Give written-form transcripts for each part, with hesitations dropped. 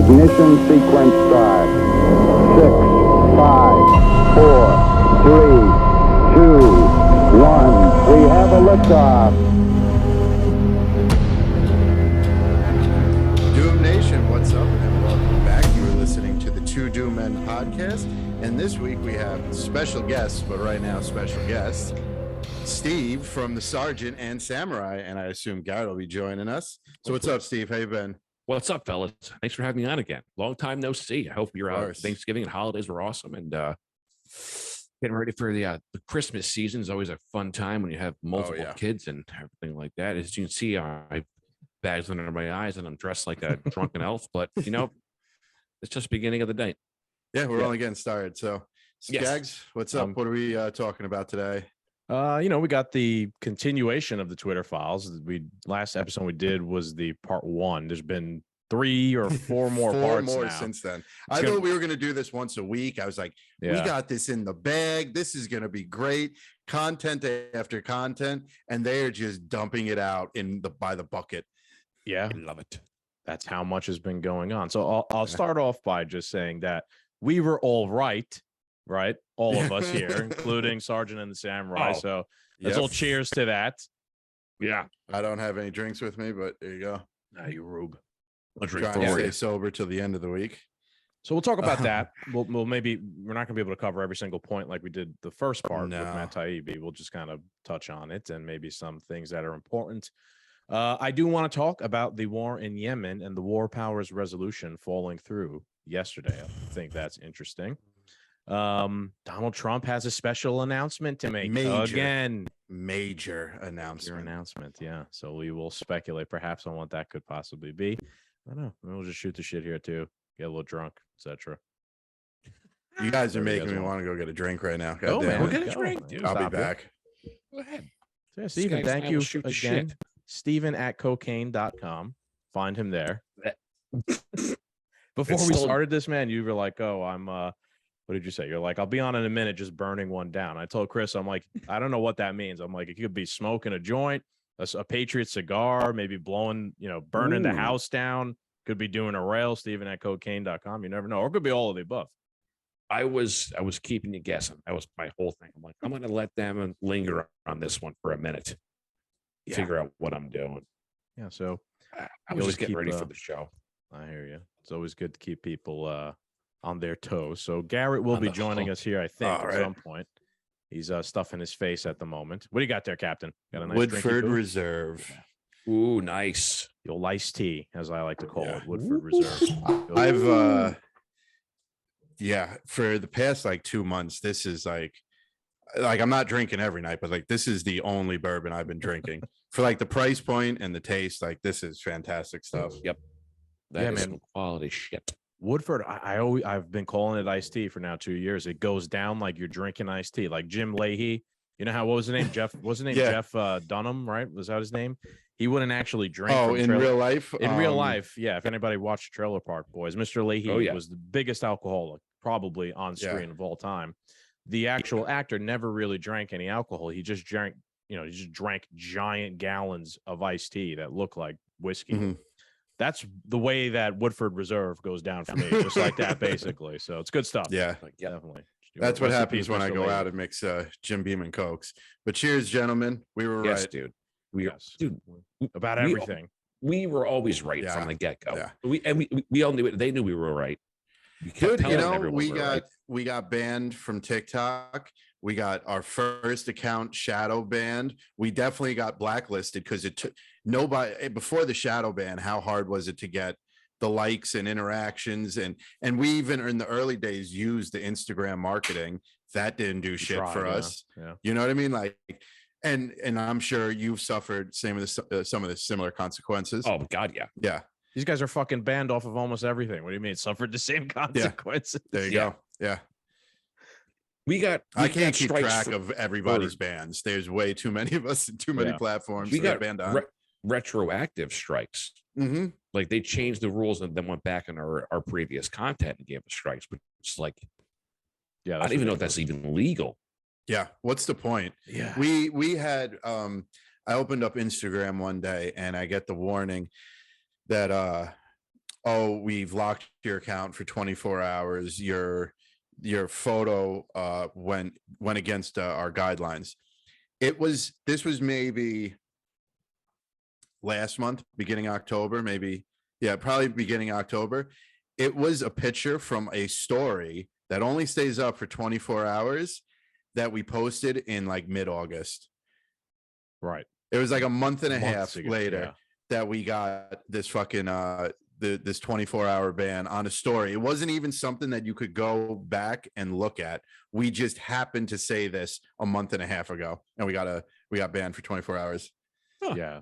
Ignition sequence start. 6, 5, 4, 3, 2, 1. We have a liftoff. Doom Nation, what's up, and welcome back. You are listening to the Two Doom Men podcast, and this week we have special guests, but right now special guest, Steve from the Sergeant and Samurai, and I assume Garrett will be joining us. So what's up, Steve? How you been? What's up, fellas? Thanks for having me on again. Long time no see. I hope your Thanksgiving and holidays were awesome, and getting ready for the Christmas season is always a fun time when you have multiple kids and everything like that. As you can see, I bags under my eyes and I'm dressed like a drunken elf, but you know, it's just the beginning of the day. Yeah, we're only getting started. So Skaggs, what's up? What are we talking about today? We got the continuation of the Twitter files. Last episode we did was the part 1. There's been 3 or 4 more parts now. Since then. I thought we were going to do this once a week. I was like, we got this in the bag. This is going to be great content after content, and they're just dumping it out by the bucket. Yeah, I love it. That's how much has been going on. So I'll start off by just saying that we were all right, all of us here, including Sergeant and the Samurai. So let's all cheers to that. Yeah, I don't have any drinks with me, but there you go. Nah, you rube. I'm trying to stay sober till the end of the week. So we'll talk about that. We're not going to be able to cover every single point like we did the first part with Matt Taibbi. We'll just kind of touch on it and maybe some things that are important. I do want to talk about the war in Yemen and the War Powers resolution falling through yesterday. I think that's interesting. Donald Trump has a special announcement to make. Major announcement. Yeah. So we will speculate perhaps on what that could possibly be. I don't know. We'll just shoot the shit here too. Get a little drunk, etc. You guys are making me want to go get a drink right now. Go, man. We'll get a drink, dude. I'll be back. Go ahead. So yeah, Steven, thank you again. Steven at cocaine.com. Find him there. Before we started this, man, you were like, oh, I'm what did you say? You're like, I'll be on in a minute, just burning one down. I told Chris, I'm like, I don't know what that means. I'm like, it could be smoking a joint, a Patriot cigar, maybe burning the house down. Could be doing a rail, Steven at cocaine.com. You never know. Or it could be all of the above. I was keeping you guessing. That was my whole thing. I'm like, I'm going to let them linger on this one for a minute. Figure out what I'm doing. Yeah. So I was just getting ready for the show. I hear you. It's always good to keep people on their toes. So Garrett will be joining us here, I think, at some point. He's stuffing his face at the moment. What do you got there, Captain? Got a nice Woodford Reserve. Ooh, nice. The old iced tea, as I like to call it, Woodford Reserve. I've for the past 2 months, this is like I'm not drinking every night, but this is the only bourbon I've been drinking for the price point and the taste. This is fantastic stuff. Yep. That is some quality shit. Woodford, I've been calling it iced tea for now 2 years. It goes down like you're drinking iced tea, like Jim Leahy. You know what was his name? Jeff Dunham, right? Was that his name? He wouldn't actually drink. Oh, in real life? In real life, yeah. If anybody watched Trailer Park Boys, Mr. Leahy was the biggest alcoholic probably on screen of all time. The actual actor never really drank any alcohol. He just drank, giant gallons of iced tea that looked like whiskey. Mm-hmm. That's the way that Woodford Reserve goes down for me, just like that, basically. So it's good stuff. Yeah, definitely. That's what happens when I go out and mix Jim Beam and Cokes. But cheers, gentlemen. We were right, dude. Dude, about everything. We were always right from the get-go. Yeah. We all knew it. They knew we were right. Dude, we got banned from TikTok. We got our first account shadow banned. We definitely got blacklisted because it took nobody before the shadow ban. How hard was it to get the likes and interactions? And we even in the early days used the Instagram marketing. That didn't do shit for us. Yeah. You know what I mean? And I'm sure you've suffered some of the similar consequences. Oh God, yeah. Yeah. These guys are fucking banned off of almost everything. What do you mean? Suffered the same consequences. Yeah. There you go. Yeah. I can't keep track of everybody's bans. There's way too many of us and too many platforms. We got banned on. Retroactive strikes. Mm-hmm. They changed the rules and then went back on our previous content and gave us strikes. But it's I don't even know if that's even legal. Yeah. What's the point? Yeah. We had I opened up Instagram one day and I get the warning that oh, we've locked your account for 24 hours. Your photo went against our guidelines. This was maybe last month, beginning October, maybe. Yeah, probably beginning October. It was a picture from a story that only stays up for 24 hours that we posted in like mid-August. Right. It was like a month and a half ago, later that we got this fucking this 24-hour ban on a story. It wasn't even something that you could go back and look at. We just happened to say this a month and a half ago, and we got banned for 24 hours. Huh. Yeah.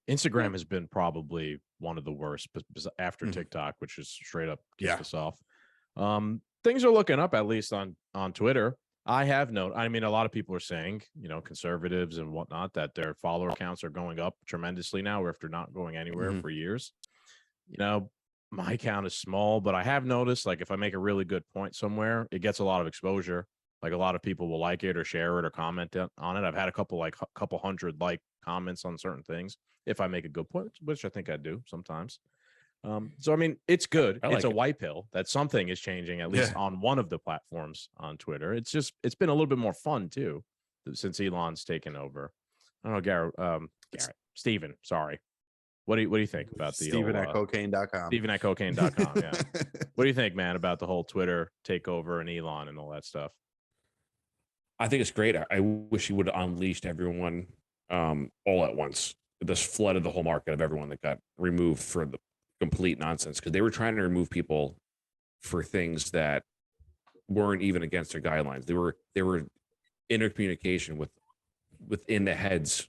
Instagram has been probably one of the worst after TikTok, which is straight up kissed us off. Things are looking up, at least on Twitter. I have known, I mean, a lot of people are saying, you know, conservatives and whatnot, that their follower counts are going up tremendously now after not going anywhere for years. You know, my count is small, but I have noticed, like, if I make a really good point somewhere, it gets a lot of exposure. Like, a lot of people will like it or share it or comment on it. I've had a couple hundred like comments on certain things if I make a good point, which I think I do sometimes. So, I mean, it's good. It's a white pill that something is changing, at least on one of the platforms on Twitter. It's been a little bit more fun, too, since Elon's taken over. I don't know, Steven, sorry. What do you think about the Steven at cocaine.com? Steven at cocaine.com, yeah. What do you think, man, about the whole Twitter takeover and Elon and all that stuff? I think it's great. I wish he would have unleashed everyone all at once. This flooded the whole market of everyone that got removed for the complete nonsense, because they were trying to remove people for things that weren't even against their guidelines. They were intercommunication within the heads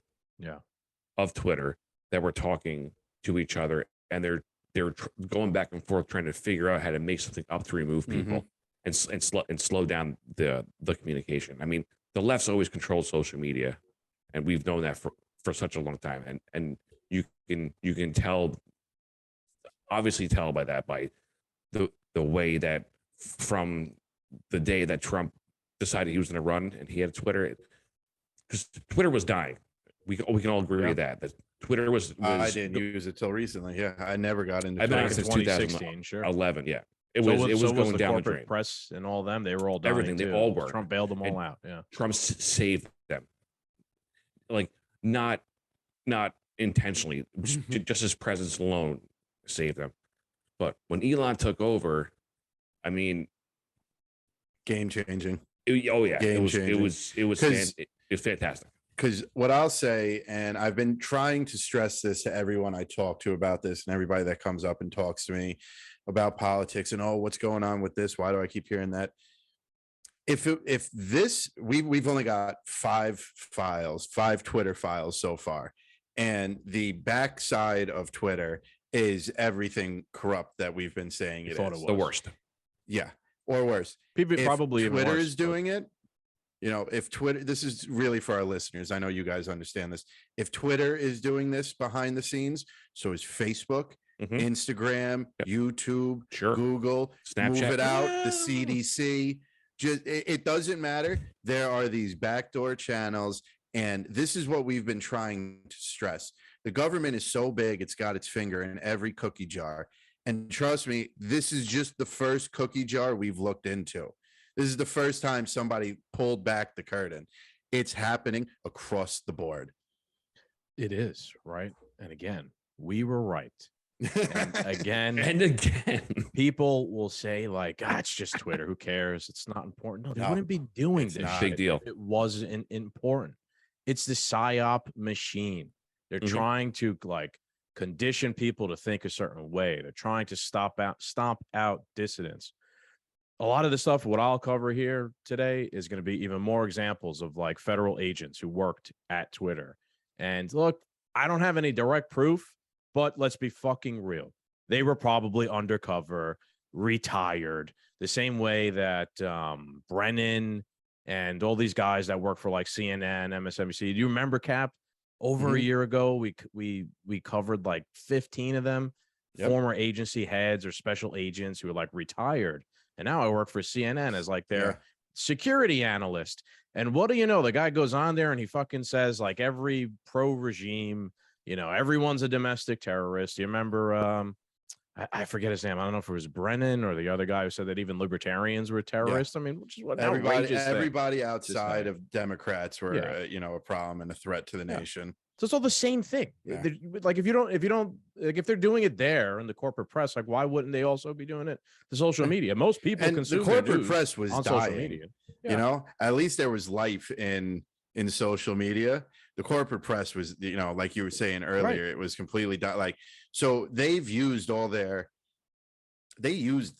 of Twitter that were talking to each other, and they're going back and forth trying to figure out how to make something up to remove people and slow down the communication. I mean, the left's always controlled social media, and we've known that for such a long time, and you can tell, obviously tell by the way that from the day that Trump decided he was going to run and he had Twitter, because Twitter was dying. We can all agree with that Twitter was I didn't use it till recently. Yeah, I never got into I've been on Twitter. since 2016, 2011. Yeah, it was going the down the corporate drain. press and all them. They were all dying. Everything. Too. They all were. Trump bailed them all out. Yeah, Trump saved them, like not intentionally, just his presence alone saved them. But when Elon took over, I mean, game changing. It was fantastic. Because what I'll say, and I've been trying to stress this to everyone I talk to about this, and everybody that comes up and talks to me about politics and, oh, what's going on with this? Why do I keep hearing that? If we've only got 5 Twitter files so far, and the backside of Twitter is everything corrupt that we've been saying it is. The worst. Yeah, or worse. People probably Twitter is doing it. You know, if Twitter, this is really for our listeners. I know you guys understand this. If Twitter is doing this behind the scenes, so is Facebook, Instagram, YouTube, Google, Snapchat. Move It Out, the CDC. Just it doesn't matter. There are these backdoor channels, and this is what we've been trying to stress. The government is so big, it's got its finger in every cookie jar. And trust me, this is just the first cookie jar we've looked into. This is the first time somebody pulled back the curtain. It's happening across the board. It is, right? And again, we were right. And again, people will say, like, it's just Twitter. Who cares? It's not important. No, they wouldn't be doing this. Big deal. It wasn't important. It's the psyop machine. They're trying to, like, condition people to think a certain way. They're trying to stomp out dissidents. A lot of the stuff, what I'll cover here today, is going to be even more examples of, like, federal agents who worked at Twitter. And look, I don't have any direct proof, but let's be fucking real. They were probably undercover, retired, the same way that Brennan and all these guys that work for, like, CNN, MSNBC. Do you remember, Cap? Over a year ago, we covered like 15 of them, former agency heads or special agents who were, like, retired. And now I work for CNN as, like, their security analyst. And what do you know? The guy goes on there and he fucking says, like, every pro-regime, you know, everyone's a domestic terrorist. You remember I forget his name. I don't know if it was Brennan or the other guy who said that even libertarians were terrorists. I mean, which is what everybody outside of Democrats were, a problem and a threat to the nation. So it's all the same thing. Yeah. Like if they're doing it there in the corporate press, like why wouldn't they also be doing it to social media? Most people consume the corporate news press was on dying. social media. Yeah. You know, at least there was life in social media. The corporate press was, like you were saying earlier, it was completely like, so they used the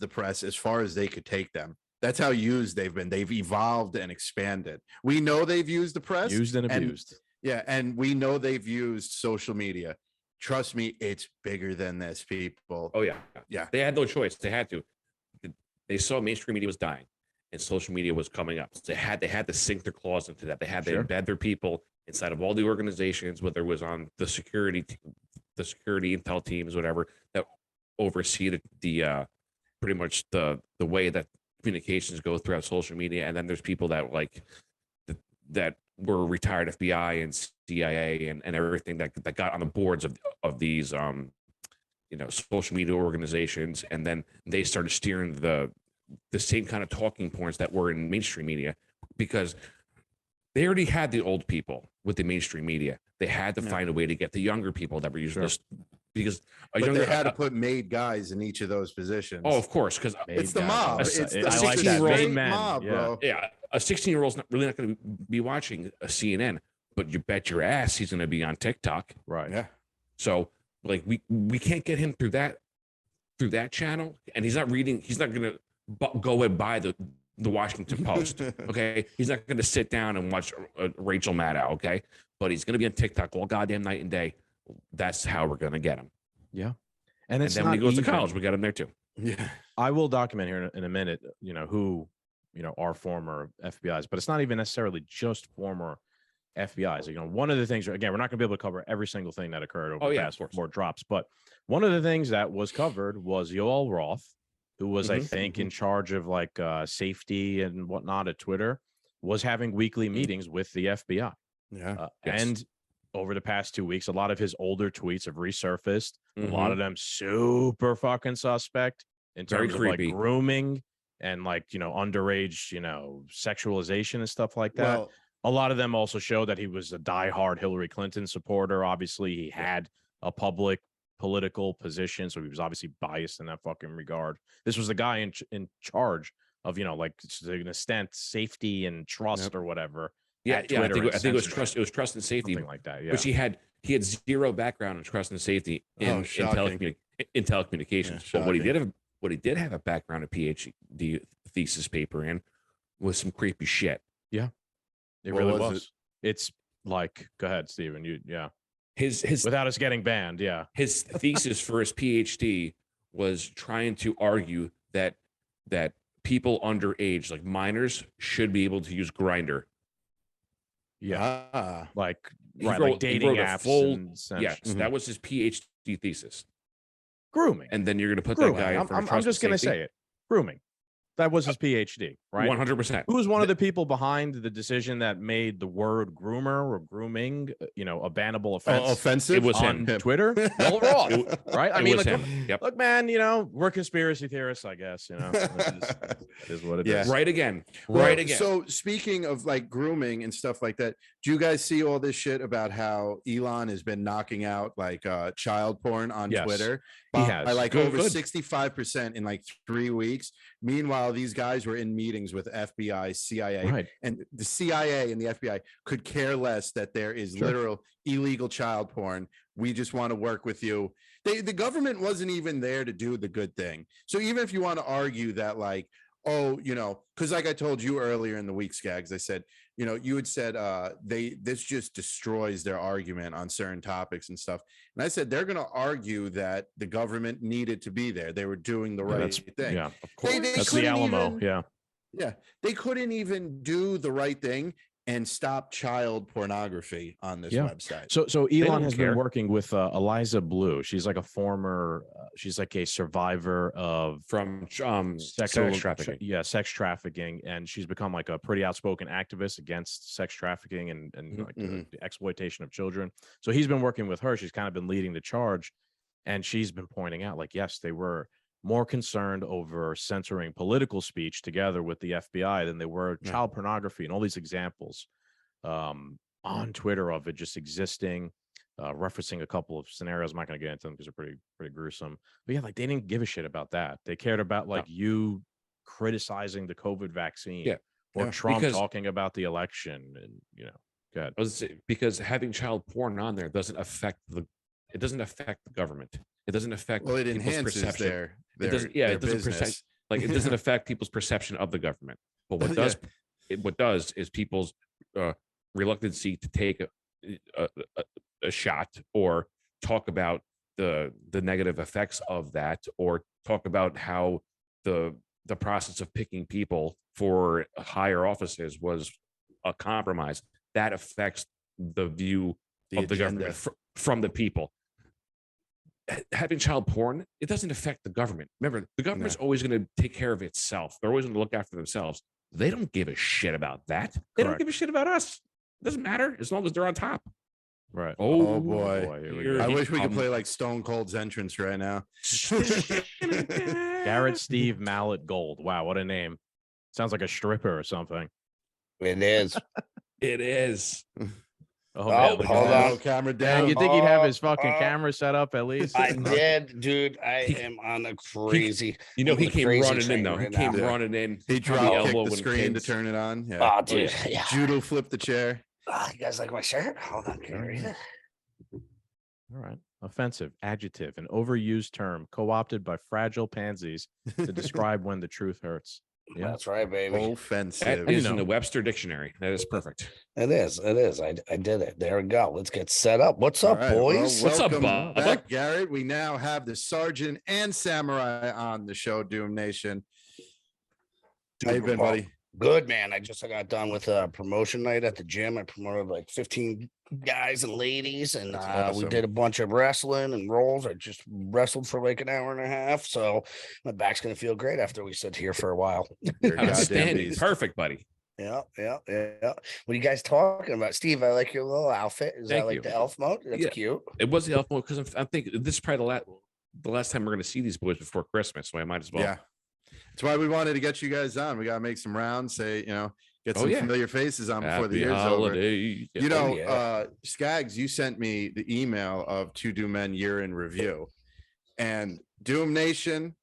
press as far as they could take them. That's how used they've been. They've evolved and expanded. We know they've used the press, used and abused. And we know they've used social media. Trust me, it's bigger than this, people. Oh yeah. They had no choice. They had to. They saw mainstream media was dying, and social media was coming up. So they had to sink their claws into that. They had to embed their people inside of all the organizations, whether it was on the security intel teams, whatever, that oversee the pretty much the way that communications go throughout social media. And then there's people that that were retired FBI and CIA and everything that got on the boards of these social media organizations, and then they started steering the same kind of talking points that were in mainstream media, because they already had the old people with the mainstream media. They had to find a way to get the younger people that were using this, because they had to put made guys in each of those positions. Oh, of course, because it's the mob. It's the 16-year-old mob, bro. Yeah, a 16-year-old's really not going to be watching a CNN, but you bet your ass he's going to be on TikTok. Right. Yeah. So like we can't get him through that channel, and he's not reading. He's not going to go and buy the Washington Post. Okay, he's not going to sit down and watch Rachel Maddow. Okay, but he's going to be on TikTok all goddamn night and day. That's how we're going to get him. Yeah, and then when he goes to college, we got him there too. Yeah, I will document here in a minute. Who are former FBI's, but it's not even necessarily just former FBI's. One of the things, again, we're not going to be able to cover every single thing that occurred over the past 4 drops, but one of the things that was covered was Yoel Roth, who was, I think, in charge of like safety and whatnot at Twitter, was having weekly meetings with the FBI. Yeah. And over the past 2 weeks, a lot of his older tweets have resurfaced. A lot of them super fucking suspect in terms of like grooming and like, underage, sexualization and stuff like that. Well, a lot of them also show that he was a diehard Hillary Clinton supporter. Obviously, he had a public political position, so he was obviously biased in that fucking regard. This was the guy in charge of, like, to an extent, safety and trust or whatever. Yeah, I think it was trust. It was trust and safety, something like that. Yeah, but he had zero background in trust and safety in telecommunications. But what he did have a background, a PhD thesis paper in, was some creepy shit. Yeah, it really was. It's like, go ahead, Steven. His without us getting banned. Yeah, his thesis for his PhD was trying to argue that people underage, like minors, should be able to use Grindr. Yeah, like dating apps. Yes, that was his PhD thesis. Grooming, and then you're going to put that guy. I'm just going to say it. Grooming. That was his PhD, right? 100%. Who was one of the people behind the decision that made the word groomer or grooming, a bannable offense? Offensive? It was on him. Twitter. Well, Roth, right? I mean, look, man, we're conspiracy theorists, I guess. It is what it is. Right again. So speaking of like grooming and stuff like that, do you guys see all this shit about how Elon has been knocking out like child porn on Twitter? He has. By like over 65% in like 3 weeks. Meanwhile, these guys were in meetings with FBI, CIA, and the CIA and the FBI could care less that there is literal illegal child porn. We just want to work with you. The government wasn't even there to do the good thing. So even if you want to argue that like, because like I told you earlier in the week, Skaggs, I said, you had said this just destroys their argument on certain topics and stuff. And I said, they're going to argue that the government needed to be there. They were doing the right thing. Yeah, of course. That's the Alamo. Yeah. They couldn't even do the right thing and stop child pornography on this website. So Elon has been working with Eliza Blue. She's like a former, she's like a survivor of sex trafficking. Yeah, sex trafficking, and she's become like a pretty outspoken activist against sex trafficking and like the exploitation of children. So he's been working with her. She's kind of been leading the charge. And she's been pointing out, like, yes, they were more concerned over censoring political speech together with the FBI than they were child pornography, and all these examples on Twitter of it just existing, referencing a couple of scenarios. I'm not going to get into them because they're pretty gruesome. But yeah, like they didn't give a shit about that. They cared about like you criticizing the COVID vaccine, or Trump talking about the election, and good. Because having child porn on there doesn't affect the government. It doesn't affect it enhances perception. Their it doesn't affect people's perception of the government. But what does is people's reluctancy to take a shot or talk about the negative effects of that, or talk about how the process of picking people for higher offices was a compromise. That affects the view of the government from the people. Having child porn, it doesn't affect the government. Remember, the government's always going to take care of itself. They're always going to look after themselves. They don't give a shit about that. They don't give a shit about us. It doesn't matter as long as they're on top. Right. Oh boy. I wish we could play like Stone Cold's entrance right now. Garrett Steve Mallet Gold. Wow, what a name. Sounds like a stripper or something. It is. It is. Oh, hold on. Camera down. You think he'd have his fucking camera set up at least? I did, dude. I am on a crazy. He came running in though. He came running in. He dropped the screen to turn it on. Oh, dude. Judo flipped the chair. You guys like my shirt? Hold on. Can you read it? All right. Offensive, adjective, an overused term co-opted by fragile pansies to describe when the truth hurts. Yeah. That's right, baby. Offensive. That is in the Webster dictionary. That is perfect. It is. I did it. There we go. Let's get set up. What's up, boys? What's up, Bob? Back, Garrett. We now have the Sergeant and Samurai on the show, Doom Nation. How you been, buddy? Good, man. I just got done with a promotion night at the gym. I promoted like 15 guys and ladies, and we did a bunch of wrestling and rolls. I just wrestled for like an hour and a half, so my back's gonna feel great after we sit here for a while. Perfect, buddy. Yeah. What are you guys talking about, Steve? I like your little outfit. Is that like the elf mode? That's cute. It was the elf mode because I'm thinking this is probably the last time we're going to see these boys before Christmas, so I might as well. Yeah, that's why we wanted to get you guys on. We got to make some rounds. Get some familiar faces on before the year's holidays. over. Skaggs, you sent me the email of Two Doom Men year in review, and Doom Nation.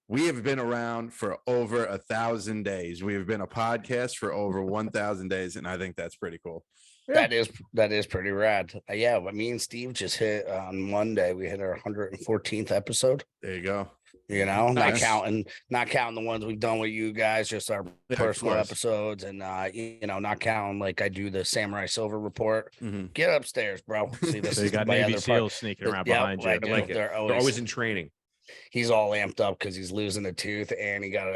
We have been around for over 1,000 days. We have been a podcast for over 1,000 days, and I think that's pretty cool. Yeah. That is pretty rad. Yeah, me and Steve just hit on Monday. We hit our 114th episode. There you go. Not counting the ones we've done with you guys, just our personal episodes, and not counting like I do the Samurai Silver report. Mm-hmm. Get upstairs, bro. See, this so you got Navy SEALs sneaking around behind you. Like they're always in training. He's all amped up because he's losing a tooth, and he got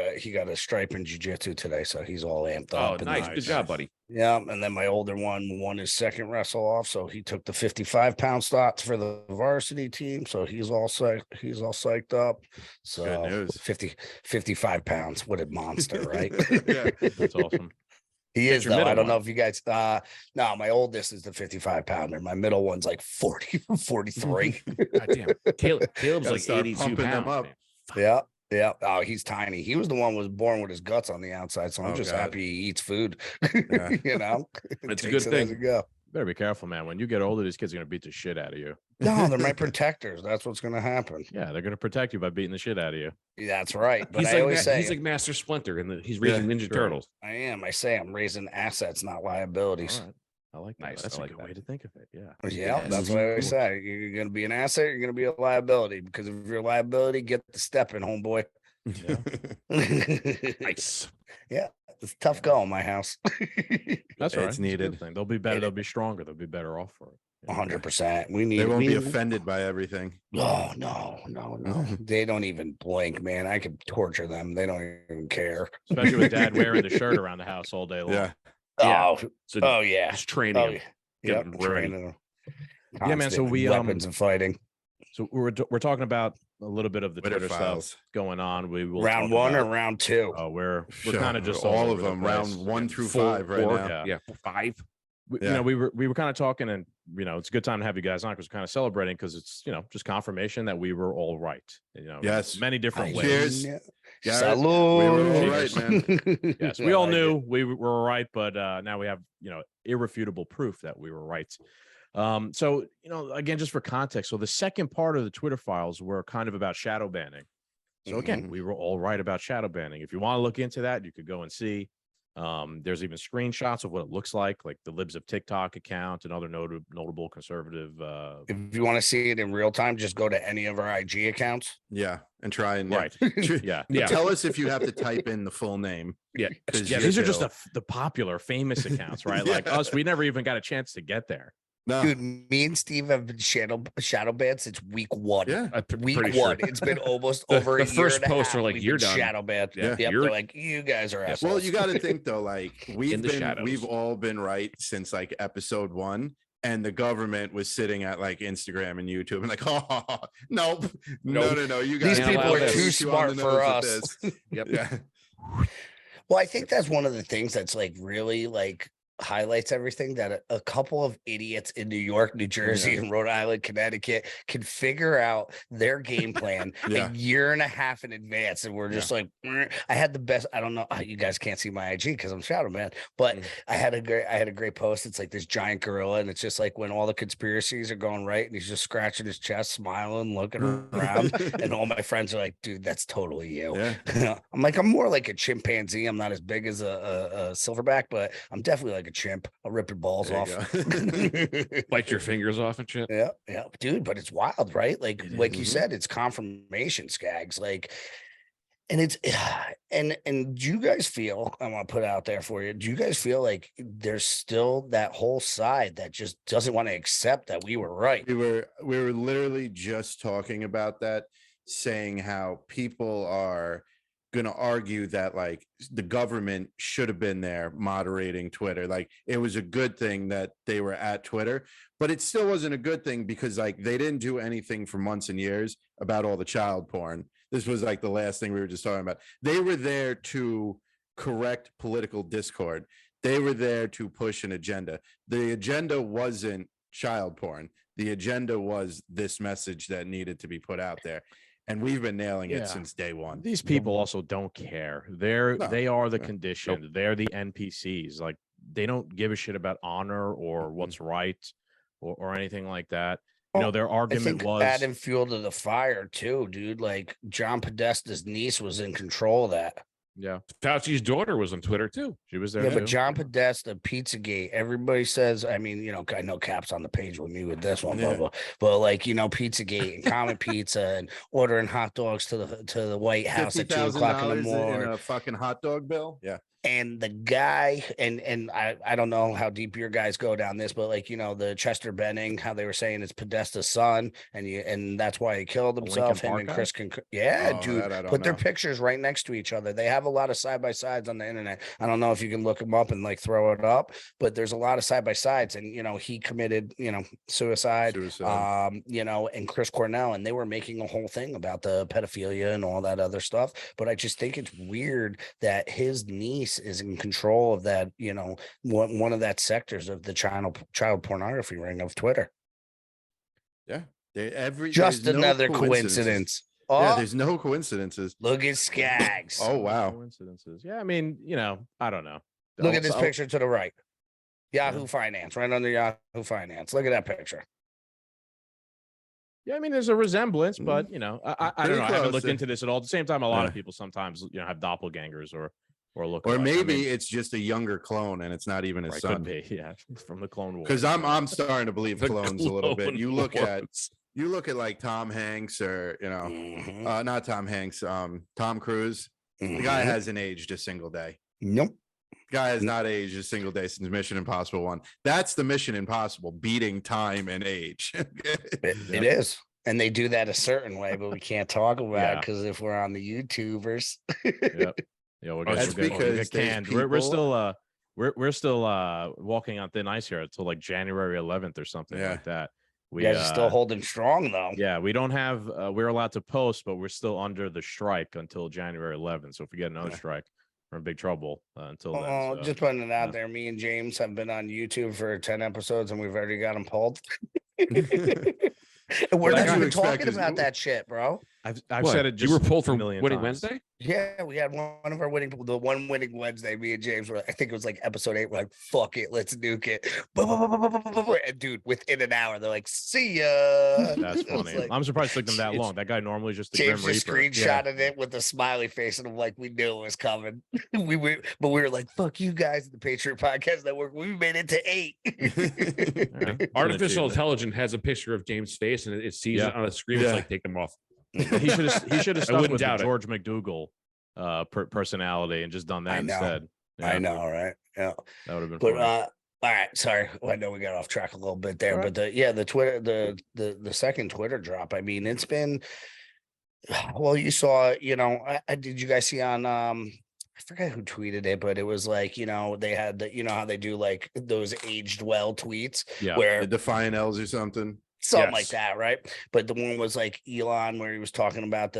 a stripe in jiu-jitsu today, so he's all amped up. Oh, nice. Good job, buddy. Yeah, and then my older one won his second wrestle off, so he took the 55-pound slots for the varsity team, so he's all psyched up. So good news. 55 pounds. What a monster, right? Yeah, that's awesome. He is, though. I don't know if you guys no, my oldest is the 55-pounder. My middle one's like 43. God damn. Caleb's like 82 pounds. Yeah. Oh, he's tiny. He was the one who was born with his guts on the outside, so I'm just happy he eats food. Yeah. It's a good thing. Better be careful, man. When you get older, these kids are going to beat the shit out of you. No, they're my protectors. That's what's going to happen. Yeah, they're going to protect you by beating the shit out of you. Yeah, that's right. But he's like Master Splinter, and he's raising Ninja Turtles. I am. I say I'm raising assets, not liabilities. All right. I like that. Nice. That's a good way to think of it. Yeah. Yeah, that's what I always say. You're going to be an asset. You're going to be a liability, because if you're a liability, get the step in, homeboy. Yeah. Nice. Yeah. It's tough go in my house. That's right. It's needed. They'll be better. They'll be stronger. They'll be better off for it. 100%. They won't be offended by everything. Oh, no. They don't even blink, man. I could torture them. They don't even care. Especially with dad wearing the shirt around the house all day long. Yeah. Oh, yeah. Just training him. Training them. Yeah, man. So weapons and fighting. So we're talking about a little bit of the Twitter stuff going on. We will round one or round two. Oh, we're kind of just all of them. Round 1 through 5 right now. Yeah, 5. we were kind of talking, and it's a good time to have you guys on because we're kind of celebrating because it's just confirmation that we were all right. Yes, in many different ways. Cheers. Salud. We were all right, man. Yes, we all knew we were all right, but now we have irrefutable proof that we were right. So again, just for context, so the second part of the Twitter files were kind of about shadow banning. So again, we were all right about shadow banning. If you want to look into that, you could go and see. There's even screenshots of what it looks like the Libs of TikTok account and other notable conservative. If you want to see it in real time, just go to any of our IG accounts. Yeah, and try and yeah. Tell us if you have to type in the full name. Yeah, these are just the popular, famous accounts, right? Like us, we never even got a chance to get there. No. Dude, me and Steve have been shadow banned since week 1. Yeah, week 1. Sure. It's been almost over a year. The first and a post half. are like, you're done. Shadow banned. Yeah, they're like, you guys are assholes. Well, you got to think though, like shadows. We've all been right since like episode 1. And the government was sitting at like Instagram and YouTube and like, oh, no. You guys, these people are too smart for us. Yep. Yeah. Well, I think that's one of the things that's like really like highlights everything, that a couple of idiots in New York, New Jersey, and Rhode Island, Connecticut can figure out their game plan a year and a half in advance. And we're just like, I had the best. I don't know. You guys can't see my IG because I'm shadow man, but I had a great post. It's like this giant gorilla, and it's just like when all the conspiracies are going right, and he's just scratching his chest, smiling, looking around, and all my friends are like, dude, that's totally you. Yeah. I'm like, I'm more like a chimpanzee. I'm not as big as a silverback, but I'm definitely like a chimp. I'll rip your balls off. Bite your fingers off and shit. Yeah, dude, but it's wild, right? Like you said, it's confirmation, Skags. Like, and it's and do you guys feel, I want to put out there for you, do you guys feel like there's still that whole side that just doesn't want to accept that we were right? We were literally just talking about that, saying how people are going to argue that like the government should have been there moderating Twitter. Like it was a good thing that they were at Twitter, but it still wasn't a good thing because like they didn't do anything for months and years about all the child porn. This was like the last thing we were just talking about. They were there to correct political discord. They were there to push an agenda. The agenda wasn't child porn. The agenda was this message that needed to be put out there. And we've been nailing it since day one. These people also don't care. They are the conditioned. Nope. They're the NPCs. Like they don't give a shit about honor or what's right or anything like that. Their argument was adding fuel to the fire too, dude. Like John Podesta's niece was in control of that. Yeah. Fauci's daughter was on Twitter too. She was there. Yeah, but John Podesta, Pizzagate, everybody says, I mean, I know Cap's on the page with me with this one, but like, Pizzagate and Common Pizza and ordering hot dogs to the White House at 2 o'clock in the morning. In a fucking hot dog bill. Yeah. And the guy, and I don't know how deep your guys go down this, but like, the Chester Benning, how they were saying it's Podesta's son, and that's why he killed himself. Him and Chris dude, put their pictures right next to each other. They have a lot of side by sides on the internet. I don't know if you can look them up and like throw it up, but there's a lot of side by sides. And he committed suicide. And Chris Cornell, and they were making a whole thing about the pedophilia and all that other stuff. But I just think it's weird that his niece is in control of that, one of that sectors of the child pornography ring of Twitter. Yeah. Just another coincidence. Yeah, there's no coincidences. Look at Skags. Oh, wow. Coincidences. Yeah, I mean, I don't know. Look at this picture to the right. Yahoo Finance, right under Yahoo Finance. Look at that picture. Yeah, I mean, there's a resemblance, but, I don't know. I haven't looked into this at all. At the same time, a lot of people sometimes, have doppelgangers or look, or maybe it's just a younger clone and it's not even his son. Could be, from the Clone Wars. Because I'm starting to believe clones a little bit. You look at like Tom Hanks or not Tom Hanks, Tom Cruise. The guy hasn't aged a single day. Nope. The guy has not aged a single day since Mission Impossible 1. That's the Mission Impossible, beating time and age. It is. And they do that a certain way, but we can't talk about it because if we're on the YouTubers. Yep. Yeah, that's because we're still walking on thin ice here until like January 11th or something like that. We guys are still holding strong though. Yeah, we don't have we're allowed to post, but we're still under the strike until January 11th. So if we get another strike, we're in big trouble until then. So, just putting it out there. Me and James have been on YouTube for 10 episodes, and we've already got him pulled. And we're not even talking about that shit, bro. I've said it just you were pulled from Winning Wednesday. Yeah, we had one of our one winning Wednesday. Me and James were, I think it was like episode 8. We're like, fuck it, let's nuke it. And dude, within an hour, they're like, see ya. That's funny. Like, I'm surprised it took them that long. That guy normally just the James Grim just Reaper. screenshotted it with a smiley face, and I'm like, we knew it was coming. But we were like, fuck you guys at the Patriot Podcast Network. We made it to 8. Artificial intelligence has a picture of James' face, and it sees it on the screen. It's like, take them off. He should have stuck with the doubt it. George McDougal personality and just done that instead. Yeah. I know, right? Yeah, that would have been. But funny. all right, sorry. Well, I know we got off track a little bit there, but the Twitter, the second Twitter drop. I mean, it's been. Well, you saw, did you guys see on I forget who tweeted it, but it was like, they had the, how they do like those aged well tweets, where the Defiant L's or something like that, right? But the one was like Elon, where he was talking about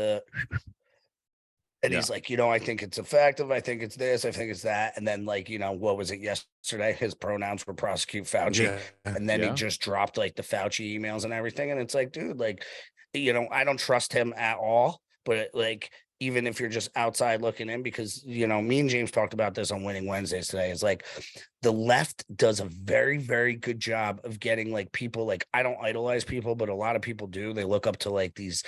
and he's like, I think it's effective. I think it's this. I think it's that. And then like, what was it yesterday? His pronouns were prosecute Fauci. And then he just dropped like the Fauci emails and everything. And it's like, dude, like, I don't trust him at all. But like, even if you're just outside looking in, because, me and James talked about this on Winning Wednesdays today, is like the left does a very, very good job of getting like people, like, I don't idolize people, but a lot of people do. They look up to like these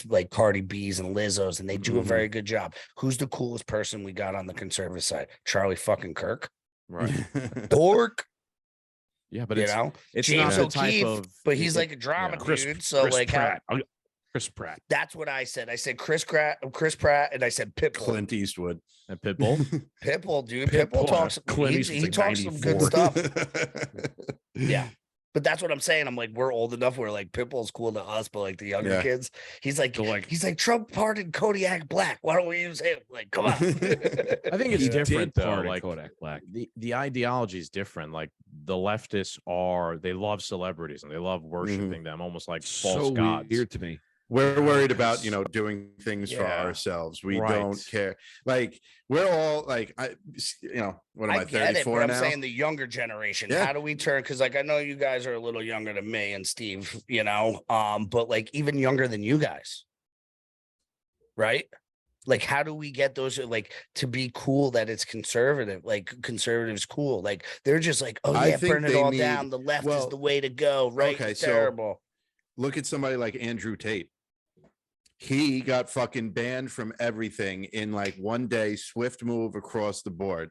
like Cardi B's and Lizzos, and they do a very good job. Who's the coolest person we got on the conservative side? Charlie fucking Kirk. Right. Dork. Yeah, but it's not James the type O'Keefe, of, but he's like a drama dude. So Chris like Pratt. Chris Pratt. That's what I said. I said Chris Pratt, and I said Pitbull. Clint Eastwood. And Pitbull. Pitbull, dude. Pitbull talks. He talks some good stuff. Yeah. But that's what I'm saying. I'm like, we're old enough where like Pitbull's cool to us, but like the younger kids, he's like Trump pardoned Kodiak Black. Why don't we use him? Like, come on. I think it's different though. Like Kodak Black. The ideology is different. Like the leftists they love celebrities and they love worshiping them, almost like false gods. Weird to me. We're worried about, doing things for ourselves. We don't care. Like we're all like, what am I 34 now? I'm saying the younger generation. Yeah. How do we turn? Because like I know you guys are a little younger than me and Steve, but like even younger than you guys, right? Like how do we get those like to be cool that it's conservative? Like conservatives cool. Like they're just like, oh yeah, burn it all down. The left is the way to go. Right? Okay, terrible. So look at somebody like Andrew Tate. He got fucking banned from everything in like one day, swift move across the board.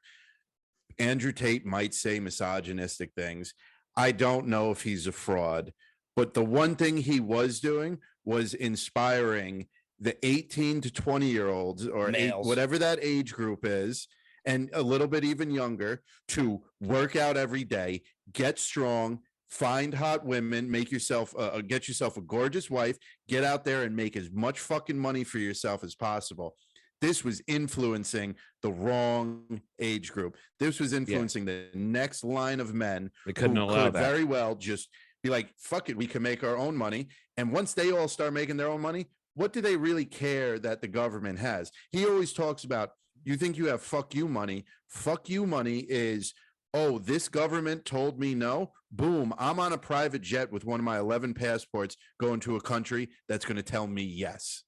Andrew Tate might say misogynistic things. I don't know if he's a fraud, but the one thing he was doing was inspiring the 18 to 20-year-olds or whatever that age group is, and a little bit even younger, to work out every day, get strong, find hot women, make yourself get yourself a gorgeous wife, get out there and make as much fucking money for yourself as possible. This was influencing the wrong age group. This was influencing the next line of men who could very well just be like, fuck it, we can make our own money. And once they all start making their own money, what do they really care that the government has? He always talks about, you think you have fuck you money. Fuck you money is, oh, this government told me no. Boom, I'm on a private jet with one of my 11 passports going to a country that's going to tell me yes.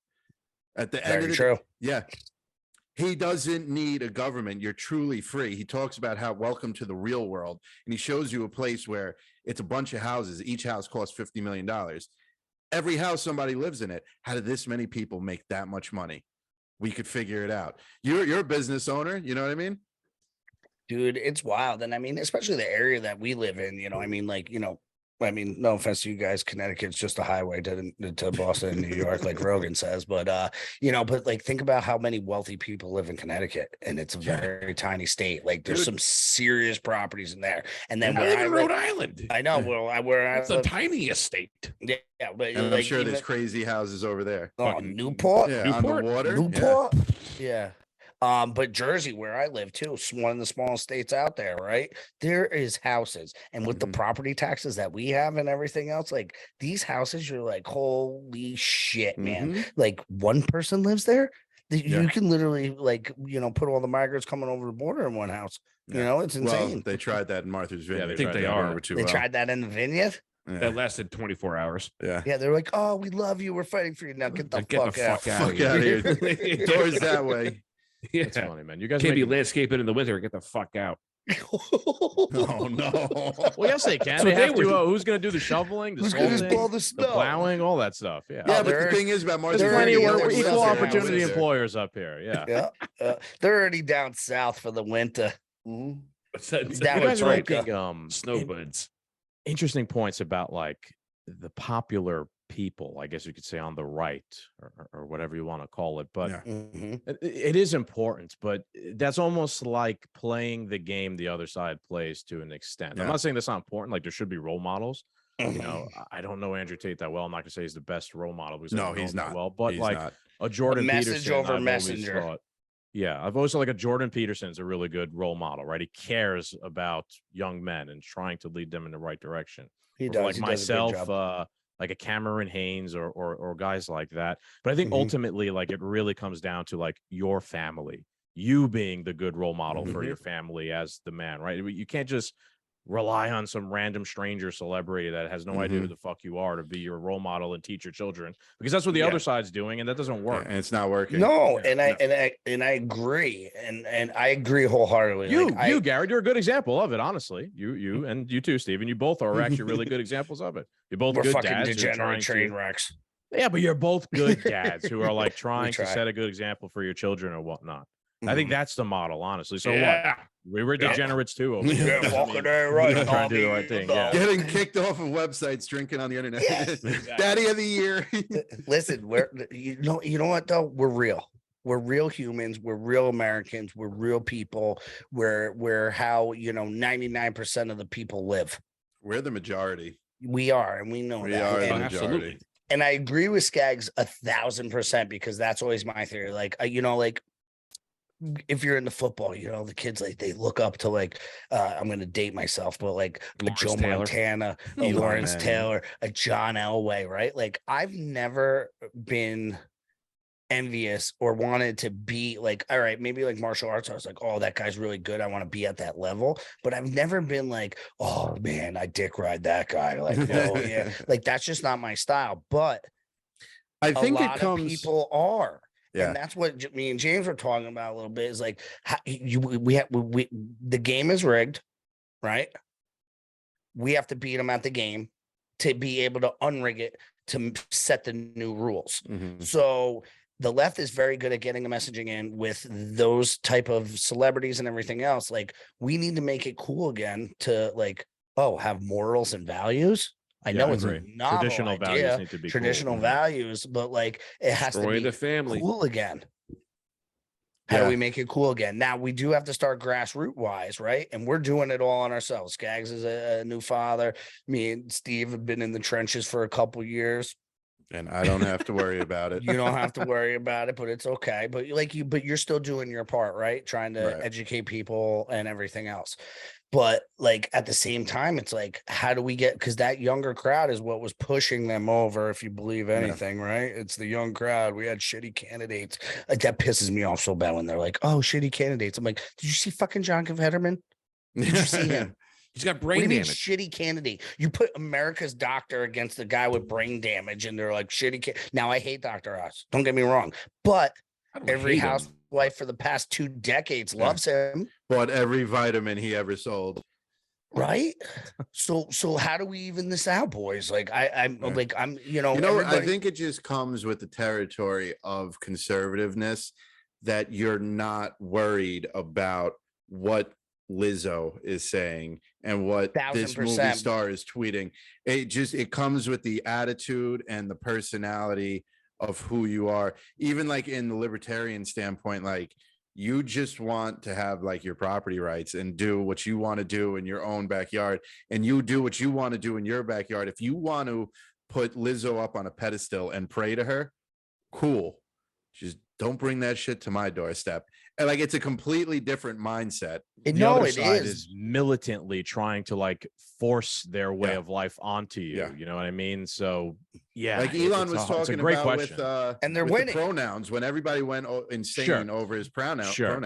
At the end of the day, yeah. He doesn't need a government. You're truly free. He talks about how welcome to the real world. And he shows you a place where it's a bunch of houses. Each house costs $50 million. Every house, somebody lives in it. How did this many people make that much money? We could figure it out. You're a business owner. You know what I mean? Dude, it's wild. And I mean, especially the area that we live in, no offense to you guys, Connecticut's just a highway to Boston and New York, like Rogan says. But, but like, think about how many wealthy people live in Connecticut, and it's a very tiny state. Like there's some serious properties in there. And then where I live in Rhode Island. I know. Well, it's a tiny estate. Yeah. But and I'm sure there's crazy houses over there. Oh, Newport? Yeah, Newport? On the water. Newport? Yeah. But Jersey, where I live too, is one of the smallest states out there, right? There is houses, and with the property taxes that we have and everything else, like these houses, you're like, holy shit, man! Like one person lives there. You can literally put all the migrants coming over the border in one house. It's insane. Well, they tried that in Martha's Vineyard. I think they are. They tried that in the vineyard. Yeah. That lasted 24 hours. Yeah. They're like, oh, we love you. We're fighting for you. Now get the fuck out. Fuck out of here. Doors that way. Yeah. It's funny, man. You guys can't be landscaping in the winter. Get the fuck out. Oh no. Well, yes, they can. They have to. Who's going to do the shoveling, the Who's going to salting, blow the the snow? plowing, all that stuff? Yeah. Yeah, but the thing is about Martha's There's plenty Vineyard, of equal winter. opportunity employers up here. Yeah. They're already down south for the winter. Mhm. Down You guys are Troika. making Snowbirds. interesting points about like the popular people, I guess you could say, on the right or whatever you want to call it. But Yeah. Mhm. it is important, but that's almost like playing the game the other side plays to an extent. I'm Yeah. not saying that's not important. Like there should be role models. Mhm. I don't know Andrew Tate that well. I'm not gonna say he's the best role model because I No, don't know he's him that not. well, but He's like not. a Jordan message Peterson over I've always messenger. thought- yeah, I've always thought like a Jordan Peterson's a really good role model, right? He cares about young men and trying to lead them in the right direction. He Or does. like He does a good myself, job. like a Cameron Haynes or guys like that. But I think Mhm. ultimately, like it really comes down to like your family, you being the good role model for Mhm. your family as the man, right? You can't just rely on some random stranger celebrity that has no idea who the fuck you are to be your role model and teach your children, because that's what the Yeah. other side's doing, and that doesn't work. And it's not working. No, Yeah, and I agree, and I agree wholeheartedly. You, Garrett, you're a good example of it. Honestly, you and you too, Steven. You both are actually really good examples of it. You're both we're good fucking dads who are degenerate trying train to. wrecks. Yeah, but you're both good dads who are like trying to try. set a good example for your children or whatnot. I think Mhm. that's the model, honestly. So what? Yeah. We were degenerates too. Over Yeah, here. Yeah, I fucking mean, A right. we're trying to do the right thing. Yeah. Getting kicked off of websites, drinking on the internet. Yes. Daddy of the year. Listen, you know what though? We're real. We're real humans. We're real Americans. We're real people. We're how 99% of the people live. We're the majority. We are, and we know We that. are the And, majority. and I agree with Skaggs 1,000% because that's always my theory. Like, if you're into football, the kids they look up to I'm gonna date myself, but like a Lawrence Joe Taylor. Montana, a Eli Lawrence Manning. Taylor, a John Elway, right? Like I've never been envious or wanted to be like, all right, maybe like martial arts. I was like, oh, that guy's really good. I want to be at that level. But I've never been like, oh man, I dick ride that guy. Like, oh yeah, like that's just not my style. But I think a lot it comes. of people are. Yeah. And that's what me and James were talking about a little bit is like the game is rigged, right? We have to beat them at the game to be able to unrig it to set the new rules. Mhm. So the left is very good at getting the messaging in with those type of celebrities and everything else. Like we need to make it cool again to have morals and values. I Yeah, know it's agree. a novel Traditional idea, values need to be traditional cool. values, but it has to Destroy be the family. cool again. How do Yeah. we make it cool again? Now we do have to start grassroots wise, right? And we're doing it all on ourselves. Skaggs is a new father. Me and Steve have been in the trenches for a couple years. And I don't have to worry about it. You don't have to worry about it, but it's okay. But you're still doing your part, right? Trying to Right. educate people and everything else. But at the same time, it's like, how do we get, because that younger crowd is what was pushing them over, if you believe anything, right? It's the young crowd. We had shitty candidates. Like that pisses me off so bad when they're like, oh, shitty candidates. I'm like, did you see fucking John Fetterman? Did you see him? He's got What do brain you mean damage. shitty candidate? You put America's doctor against the guy with brain damage, and they're like shitty. Now I hate Dr. Oz. Don't get me wrong, but I don't every hate him. housewife for the past 2 decades Yeah. loves him, Bought every vitamin he ever sold. right? So how do we even this out, boys? Like I'm Yeah. like I'm You know, I everybody- think it just comes with the territory of conservativeness that you're not worried about what Lizzo is saying and what this movie 1000%. star is tweeting. It comes with the attitude and the personality of who you are. Even like in the libertarian standpoint, like you just want to have like your property rights and do what you want to do in your own backyard, and you do what you want to do in your backyard. If you want to put Lizzo up on a pedestal and pray to her, cool. Just don't bring that shit to my doorstep. And like it's a completely different mindset. The other side is militantly trying to like force their way of life onto you. Yeah. You know what I mean? So yeah, like Elon was talking about question. And they're with winning. the pronouns when everybody went insane over his pronouns. Sure.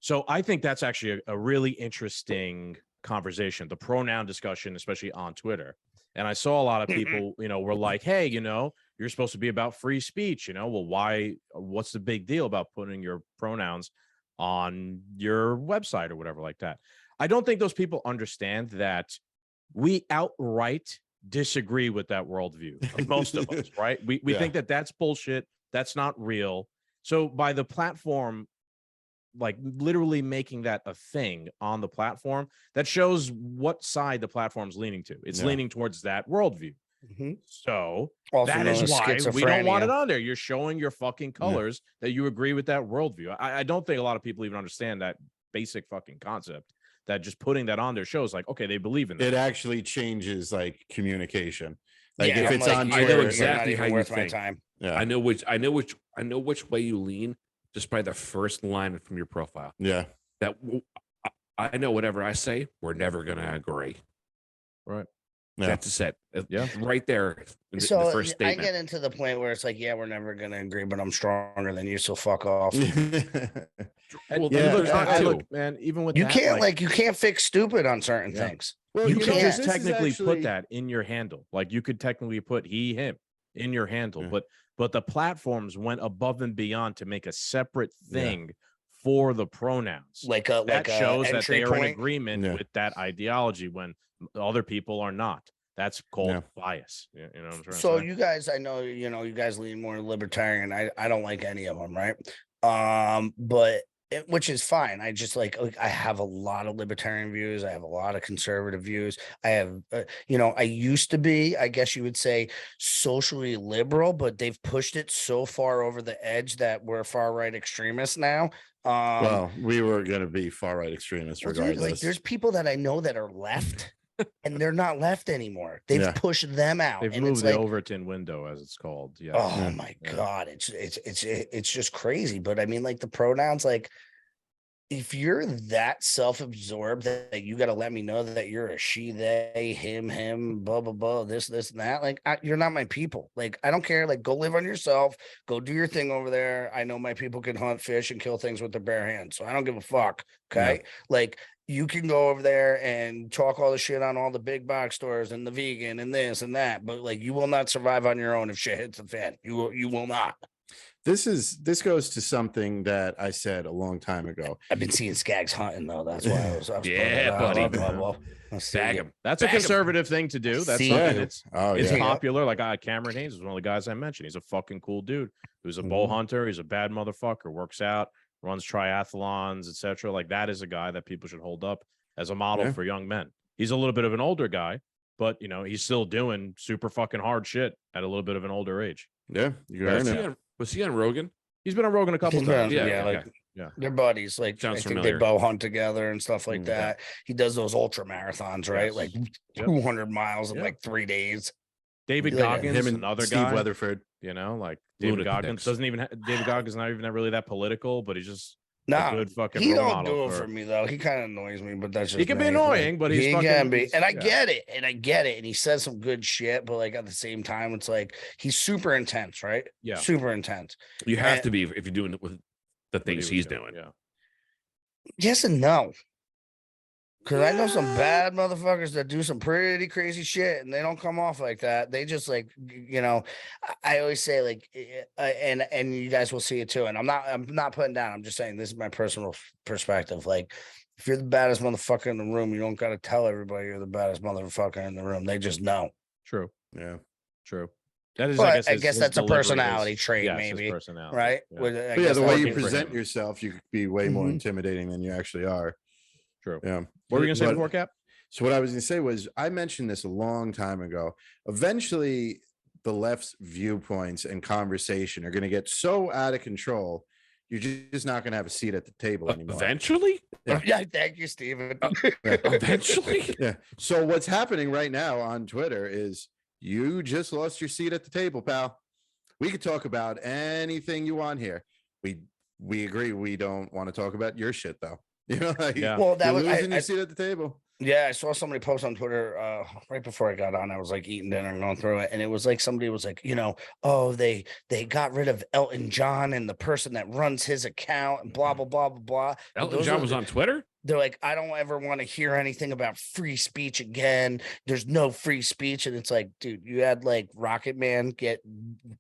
So I think that's actually a really interesting conversation, the pronoun discussion, especially on Twitter. And I saw a lot of people, were like, hey, you're supposed to be about free speech, well, what's the big deal about putting your pronouns on your website or whatever like that? I don't think those people understand that we outright disagree with that worldview. Like most of us, right? We think that that's bullshit. That's not real. So by the platform, like literally making that a thing on the platform, that shows what side the platform's leaning to. It's leaning towards that worldview. So also that is why we don't want it on there. You're showing your fucking colors that you agree with that worldview. I don't think a lot of people even understand that basic fucking concept, that just putting that on there shows like, okay, they believe in that. It actually changes like communication. Like if it's like, on Twitter, I know exactly how you think. Yeah. I know which way you lean just by the first line from your profile. Yeah. That I know whatever I say, we're never going to agree. Right. Yeah. That's it. Yeah. Right there. So the first statement. I get into the point where it's like, yeah, we're never going to agree, but I'm stronger than you, so fuck off. Well, look, man, even with you that, can't you can't fix stupid on certain things. Well, you can't just technically put that in your handle. Like you could technically put he, him in your handle, but the platforms went above and beyond to make a separate thing for the pronouns. That shows that they are in agreement with that ideology when other people are not. That's called bias. You know what I'm trying to say? So you guys, I know, you guys lean more libertarian. I don't like any of them, right? But which is fine. I just like I have a lot of libertarian views. I have a lot of conservative views. I have, I used to be, I guess you would say, socially liberal, but they've pushed it so far over the edge that we're far right extremists now. Well, we were going to be far right extremists regardless. Like, there's people that I know that are left. And they're not left anymore. They've pushed them out. They've moved the Overton window, as it's called. Yeah. Oh my God, it's just crazy. But I mean, like the pronouns, like if you're that self-absorbed that you got to let me know that you're a she, they, him, blah blah blah, this and that. Like you're not my people. Like I don't care. Like go live on yourself. Go do your thing over there. I know my people can hunt, fish, and kill things with their bare hands, so I don't give a fuck. Okay, like. You can go over there and talk all the shit on all the big box stores and the vegan and this and that, but like you will not survive on your own if shit hits the fan. You will not. This goes to something that I said a long time ago. I've been seeing Skags hunting though. That's why I was buddy. Bag him. That's a conservative thing to do. That's something it's popular. Like Cameron Haynes is one of the guys I mentioned. He's a fucking cool dude. He was a bow hunter. He's a bad motherfucker. Works out. Runs triathlons, etc. Like that is a guy that people should hold up as a model for young men. He's a little bit of an older guy, but he's still doing super fucking hard shit at a little bit of an older age. Yeah, was he on Rogan? He's been on Rogan a couple times. They're buddies. Like I think they bow hunt together and stuff like that. He does those ultra marathons, right? Like 200 miles in like 3 days. David Goggins, him and another Steve guy. Weatherford. Like David Goggins David Goggins not even really that political, but he's just a good fucking he role don't model do it for me though. He kind of annoys me, but that's just he can be annoying, but he can be, and I get it, and he says some good shit, but like at the same time, it's like he's super intense, right? Yeah, super intense. You have to be if you're doing it with the things he's doing. Yeah. Yes and no. Because I know some bad motherfuckers that do some pretty crazy shit and they don't come off like that. They just like, I always say like, and you guys will see it too. And I'm not putting down, I'm just saying this is my personal perspective. Like if you're the baddest motherfucker in the room, you don't got to tell everybody you're the baddest motherfucker in the room. They just know. True. Yeah. True. That is, I guess that's a personality trait, maybe. Personality. Right. Yeah. The way you present yourself, you could be way more intimidating than you actually are. True. Yeah. What were you going to say before, Cap? So what I was going to say was I mentioned this a long time ago. Eventually, the left's viewpoints and conversation are going to get so out of control, you're just not going to have a seat at the table anymore. Eventually? Yeah. Thank you, Steven. Eventually? Yeah. So what's happening right now on Twitter is you just lost your seat at the table, pal. We could talk about anything you want here. we agree. We don't want to talk about your shit though. You know, like, well, that was losing your seat at the table. Yeah, I saw somebody post on Twitter right before I got on. I was like eating dinner and going through it, and it was like somebody was like, oh, they got rid of Elton John and the person that runs his account and blah blah blah blah blah. Elton John was on Twitter. They're like, I don't ever want to hear anything about free speech again. There's no free speech. And it's like, dude, you had like Rocket Man get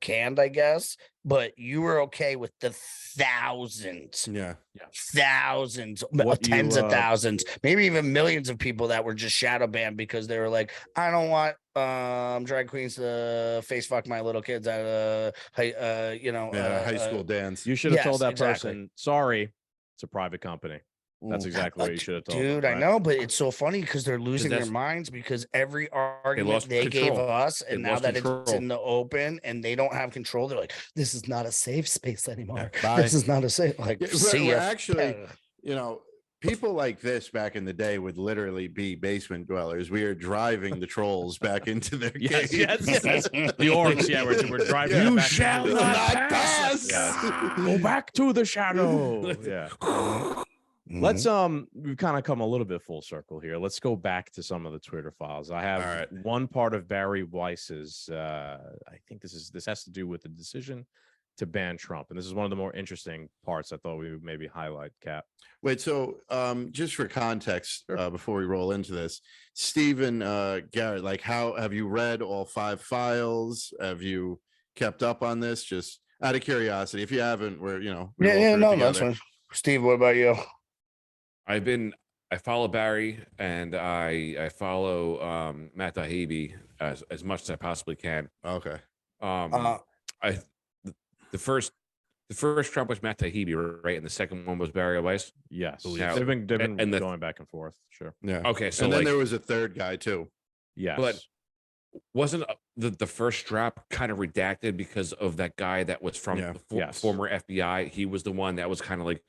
canned, I guess, but you were okay with the thousands. Yeah. Thousands, tens of thousands, maybe even millions of people that were just shadow banned because they were like, I don't want drag queens to face fuck my little kids at high school dance. You should have told that person, sorry, it's a private company. That's exactly what you should have told dude them, right? I know, but it's so funny because they're losing their minds because every argument they gave us, and now that it's in the open and they don't have control, they're like, this is not a safe space anymore. This is not a safe, like, we're actually, people like this back in the day would literally be basement dwellers. We are driving the trolls back into their caves. The orcs, we're driving. You back shall not pass. Go back to the shadow. Yeah. Let's we've kind of come a little bit full circle here. Let's go back to some of the Twitter files. I have one part of Barry Weiss's I think this has to do with the decision to ban Trump, and this is one of the more interesting parts I thought we would maybe highlight. Cap, wait, so just for context, before we roll into this, Stephen Garrett, like, how have you read all 5 files? Have you kept up on this? Just out of curiosity. If you haven't, we're that's fine. Steve, what about you? I follow Barry, and I follow Matt Taibbi as much as I possibly can. Okay. The first Trump was Matt Taibbi, right? And the second one was Barry Weiss. Yes. Now, they've been going back and forth. Sure. Yeah. Okay. So and then there was a third guy too. Yes. But wasn't the first drop kind of redacted because of that guy that was from the former FBI? He was the one that was kind of like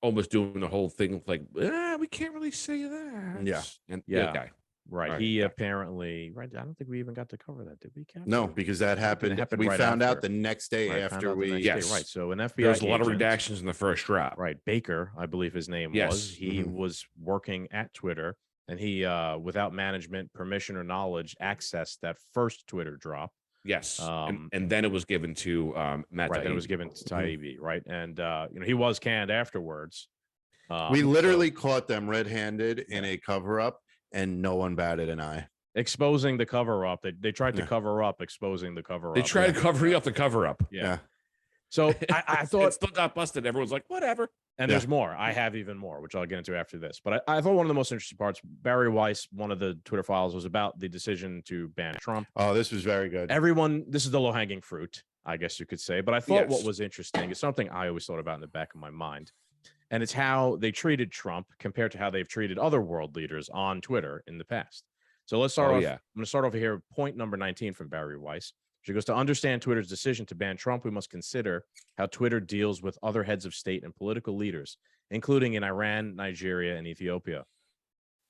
almost doing the whole thing like, we can't really say that. Yeah. And the other guy. Right. He apparently, I don't think we even got to cover that, did we, Cap? No, because that happened. We found out the next day after we. Right. So an FBI. There's a lot of redactions in the first drop. Right. Baker, I believe his name was. He was working at Twitter, and he, without management permission or knowledge, accessed that first Twitter drop. Yes. And then it was given to Matt. Right. Then it was given to Taibbi. Right. And he was canned afterwards. We literally caught them red-handed in a cover-up, and no one batted an eye. Exposing the cover-up. They tried to cover up exposing the cover-up. They tried to cover up the cover-up. Yeah. So I thought it still got busted. Everyone's like, whatever. And there's more. I have even more, which I'll get into after this. But I thought one of the most interesting parts, Barry Weiss, one of the Twitter files, was about the decision to ban Trump. Oh, this was very good. This is the low-hanging fruit, I guess you could say. But I thought what was interesting is something I always thought about in the back of my mind. And it's how they treated Trump compared to how they've treated other world leaders on Twitter in the past. So let's start off. I'm going to start over here. Point number 19 from Barry Weiss. She goes, to understand Twitter's decision to ban Trump, we must consider how Twitter deals with other heads of state and political leaders, including in Iran, Nigeria, and Ethiopia.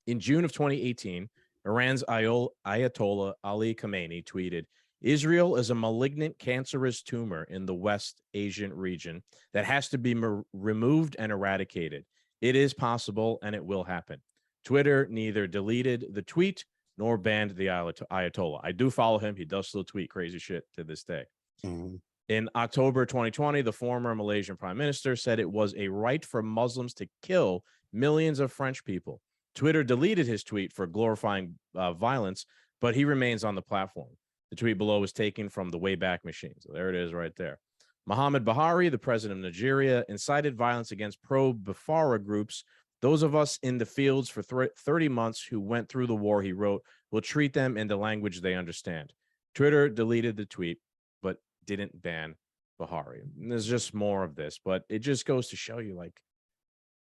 In June of 2018, Iran's Ayatollah Ali Khamenei tweeted, Israel is a malignant cancerous tumor in the West Asian region that has to be removed and eradicated. It is possible, and it will happen. Twitter neither deleted the tweet nor banned the Ayatollah. I do follow him. He does still tweet crazy shit to this day. In October 2020, the former Malaysian prime minister said it was a right for Muslims to kill millions of French people. Twitter deleted his tweet for glorifying violence, but he remains on the platform. The tweet below was taken from the Wayback Machine. So there it is right there. Muhammad Buhari, the president of Nigeria, incited violence against pro-Biafra groups. Those of us in the fields for 30 months who went through the war, he wrote, will treat them in the language they understand. Twitter deleted the tweet, but didn't ban Buhari. And there's just more of this, but it just goes to show you, like,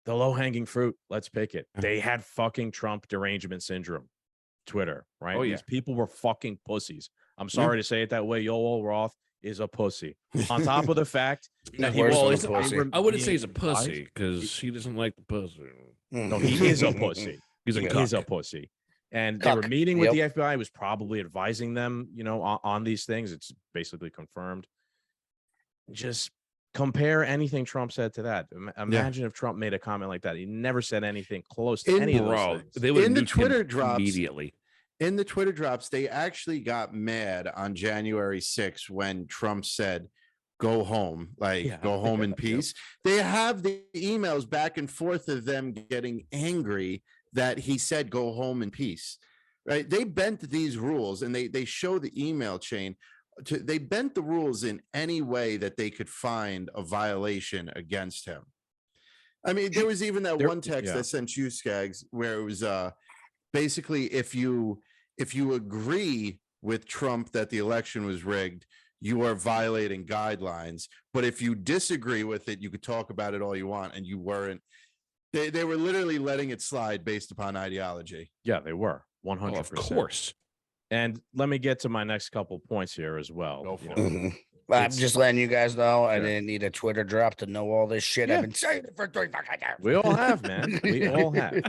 the low-hanging fruit. Let's pick it. They had fucking Trump derangement syndrome. Twitter, right? These people were fucking pussies. I'm sorry to say it that way. Yoel Roth is a pussy. On top of the fact that he was, I wouldn't say he's a pussy because he doesn't like the pussy. No, he is a pussy. He's a pussy. And they were meeting with the FBI. He was probably advising them, on these things. It's basically confirmed. Just compare anything Trump said to that. Imagine if Trump made a comment like that. He never said anything close to any of those things. They would in the Twitter drops immediately. In the Twitter drops, they actually got mad on January 6th when Trump said, go home, go home in peace. They have the emails back and forth of them getting angry that he said, go home in peace, right? They bent these rules, and they show the email chain. They bent the rules in any way that they could find a violation against him. I mean, there was even that one text I sent you, Skaggs, where it was basically if you agree with Trump that the election was rigged, you are violating guidelines. But if you disagree with it, you could talk about it all you want, and you weren't. They were literally letting it slide based upon ideology. Yeah, they were 100%. Of course. And let me get to my next couple points here as well. Go for it. I'm just letting you guys know I didn't need a Twitter drop to know all this shit. I've been saying it for 3 fucking years. We all have, man. We all have.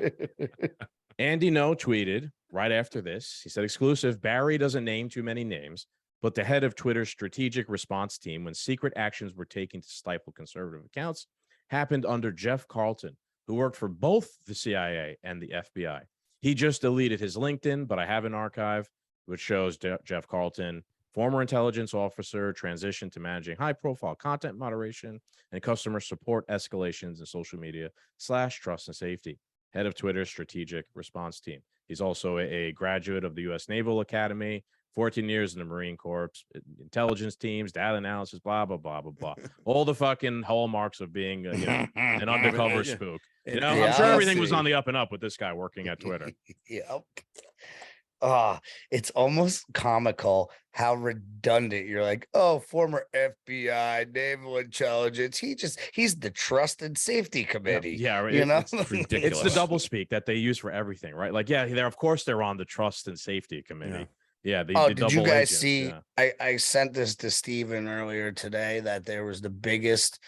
Andy No tweeted right after this. He said, exclusive, Barry doesn't name too many names, but the head of Twitter's strategic response team, when secret actions were taken to stifle conservative accounts, happened under Jeff Carlton, who worked for both the CIA and the FBI. He just deleted his LinkedIn, but I have an archive which shows Jeff Carlton, former intelligence officer, transitioned to managing high-profile content moderation and customer support escalations in social media / trust and safety. Head of Twitter's strategic response team. He's also a graduate of the U.S. Naval Academy, 14 years in the Marine Corps, intelligence teams, data analysis, blah, blah, blah, blah, blah. All the fucking hallmarks of being an undercover spook. I'm sure everything was on the up and up with this guy working at Twitter. Yep. It's almost comical how redundant you're like, oh, former FBI, naval intelligence. He's the trust and safety committee. Yeah, right. It's ridiculous. It's the double speak that they use for everything, right? Like, of course they're on the trust and safety committee. Yeah. Did you guys see? Yeah. I sent this to Steven earlier today that there was the biggest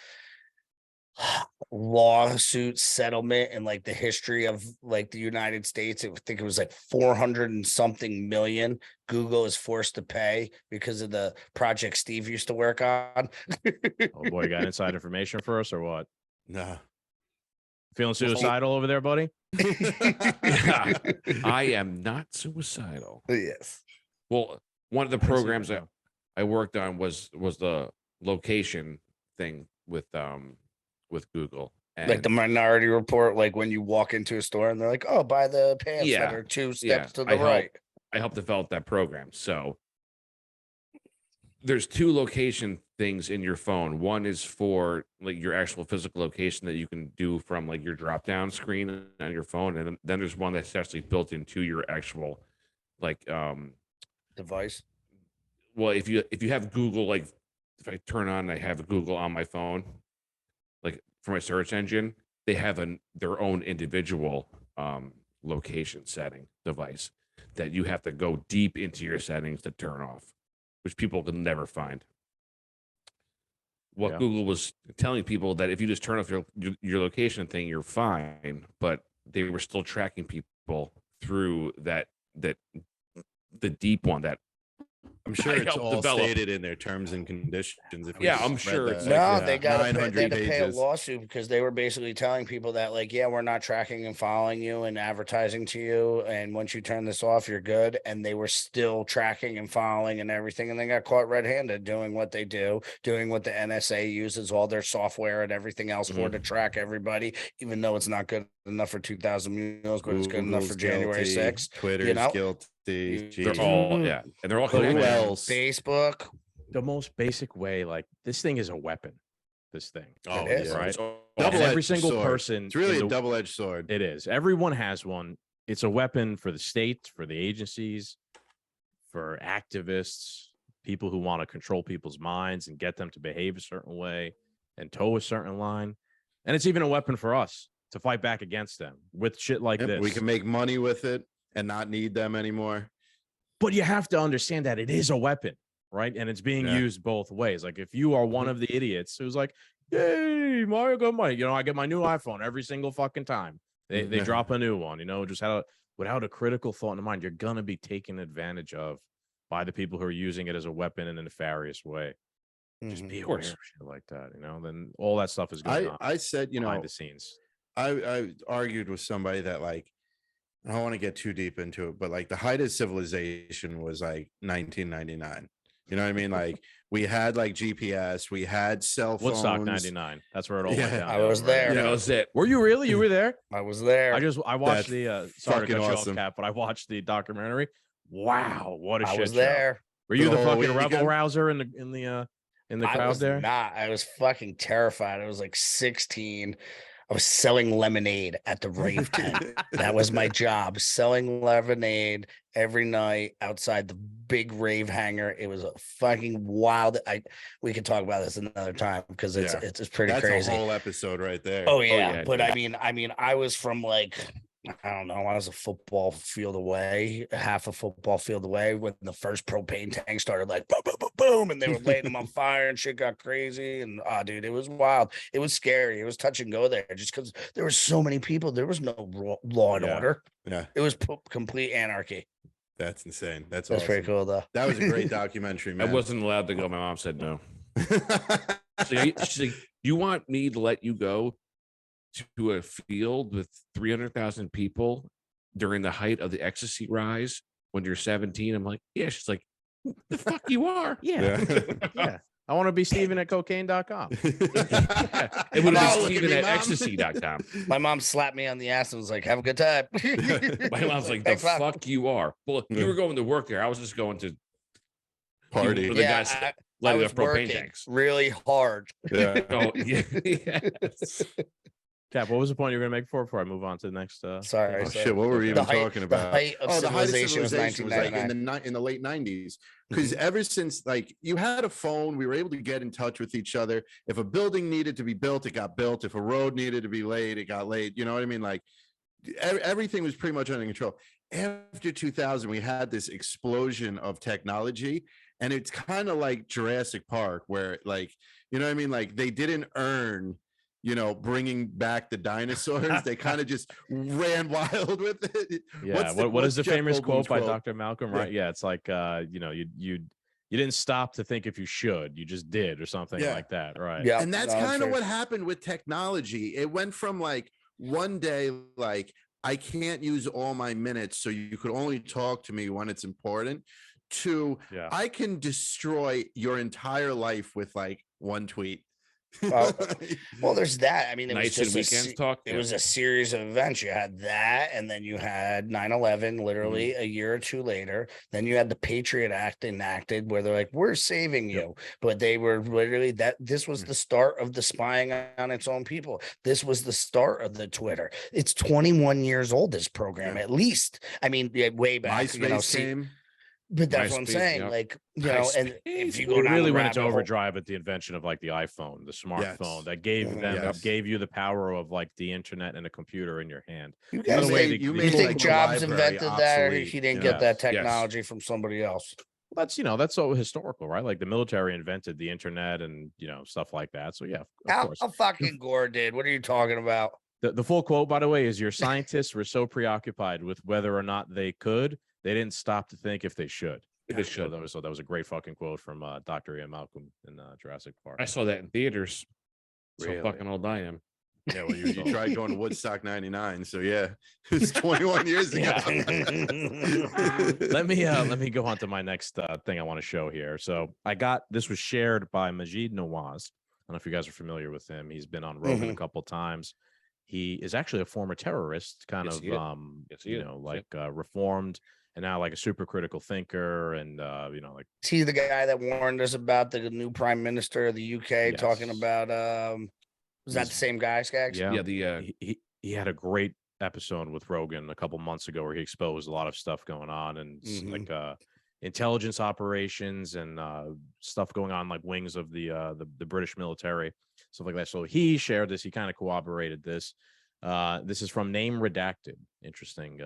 lawsuit settlement in like the history of like the United States. I think it was like 400 and something million Google is forced to pay because of the project Steve used to work on. Oh boy, you got inside information for us or what? No. Feeling suicidal over there, buddy? Yeah. I am not suicidal. Yes. Well, one of the programs that I worked on was the location thing with Google. And like the Minority Report, like when you walk into a store and they're like, oh, buy the pants that are 2 steps to the right. I helped develop that program. So there's 2 location things in your phone. One is for like your actual physical location that you can do from like your drop down screen on your phone. And then there's one that's actually built into your actual like device. Well, if you have Google, like if I turn on, I have Google on my phone, like for my search engine, they have their own individual location setting device that you have to go deep into your settings to turn off, which people can never find. What Google was telling people that if you just turn off your location thing, you're fine, but they were still tracking people through the deep one that I'm sure it's all stated in their terms and conditions. I'm sure. They had to pay a lawsuit because they were basically telling people that, like, we're not tracking and following you and advertising to you. And once you turn this off, you're good. And they were still tracking and following and everything. And they got caught red-handed doing what they do, doing what the NSA uses all their software and everything else for to track everybody, even though it's not good enough for 2,000 mules, but it's good enough for January 6th. Twitter's guilty. They're all and they're all connected. Facebook. The most basic way, like this thing is a weapon. This thing. Oh, it is. Right. Every single sword. person. It's really a double-edged sword. It is. Everyone has one. It's a weapon for the state, for the agencies, for activists, people who want to control people's minds and get them to behave a certain way and toe a certain line. And it's even a weapon for us to fight back against them with shit like this. We can make money with it and not need them anymore. But you have to understand that it is a weapon, right? And it's being used both ways. Like if you are one of the idiots who's like, "Yay, Mario got money," I get my new iPhone every single fucking time. They drop a new one, just without a critical thought in mind, you're gonna be taken advantage of by the people who are using it as a weapon in a nefarious way. Just be aware of shit like that, then all that stuff is going on. I said, behind the scenes. I argued with somebody that like, I don't want to get too deep into it, but like the height of civilization was like 1999. You know what I mean? Like we had like GPS, we had cell phones. Woodstock 99. That's where it all went down. I was there. That was it. Were you really? You were there? I was there. I watched That's sorry to cut awesome. you off, Cap, but I watched the documentary. Wow, what a shit I was show. there. Were you the fucking weekend? rebel rouser in the I crowd was there? not. I was fucking terrified. I was like 16. I was selling lemonade at the rave tent. That was my job, selling lemonade every night outside the big rave hangar. It was a fucking wild. We could talk about this another time because it's pretty That's crazy. a whole episode right there. Oh yeah, but I mean, I was from like, I don't know, I was a football field away, half a football field away when the first propane tank started like boom, boom, boom, boom, and they were lighting them on fire and shit got crazy. And dude, it was wild. It was scary. It was touch and go there just because there were so many people. There was no law and order. Yeah. It was complete anarchy. That's insane. That's awesome. Pretty cool though. That was a great documentary, man. I wasn't allowed to go. My mom said no. She's like, you want me to let you go to a field with 300,000 people during the height of the ecstasy rise when you're 17? I'm like, yeah. She's like, the fuck you are? Yeah. Yeah. I want to be Steven at cocaine.com. Yeah. It would have been Steven at ecstasy.com. My mom slapped me on the ass and was like, have a good time. My mom's like, the fuck you are. Well, you were going to work there. I was just going to party. The guys lighting up propane tanks really hard. Yeah. Oh, yeah. Yes. Cap, what was the point you were going to make before I move on to the next? Sorry. Oh, shit, what were we even talking about? The height of civilization was like in 1999. the late 90s. Because ever since, like, you had a phone, we were able to get in touch with each other. If a building needed to be built, it got built. If a road needed to be laid, it got laid. You know what I mean? Like, everything was pretty much under control. After 2000, we had this explosion of technology. And it's kind of like Jurassic Park, where, like, you know what I mean? Like, they didn't earn, bringing back the dinosaurs. They kind of just ran wild with it. Yeah. What is the famous quote by Dr. Malcolm? Right. Yeah. It's like, you didn't stop to think if you should, you just did, or something like that. Right. Yeah. And that's kind of what happened with technology. It went from like one day, like, I can't use all my minutes, so you could only talk to me when it's important, to I can destroy your entire life with like one tweet. Well, there's that. I mean, it Nights was just and weekends talk. It was a series of events. You had that, and then you had 9/11 literally a year or two later. Then you had the Patriot Act enacted, where they're like, we're saving you. But they were literally this was the start of the spying on its own people. This was the start of the Twitter. It's 21 years old, this program, at least. I mean, way back. MySpace came. But that's what I'm saying. Like, and if you go down really went into overdrive at the invention of like the iPhone, the smartphone that gave you the power of like the internet and a computer in your hand. You think Jobs invented that, or he didn't get that technology from somebody else? That's that's so historical, right? Like the military invented the internet and stuff like that. So yeah, of course. Al fucking Gore did. What are you talking about? The full quote, by the way, is your scientists were so preoccupied with whether or not they could, they didn't stop to think if they should. So that was a great fucking quote from Dr. Ian Malcolm in Jurassic Park. I saw that in theaters. So fucking old I am. Yeah, well, you tried going to Woodstock 99, so yeah, it's 21 years ago. Let me go on to my next thing I want to show here. So this was shared by Majid Nawaz. I don't know if you guys are familiar with him. He's been on Rogan a couple reformed, reformed, and now like a super critical thinker, and like, is he the guy that warned us about the new prime minister of the UK talking about was that the same guy, Skaggs? Yeah. He had a great episode with Rogan a couple months ago where he exposed a lot of stuff going on, and like intelligence operations and stuff going on, like wings of the British military, stuff like that. So he shared this. He kind of corroborated this. This is from Name Redacted. Interesting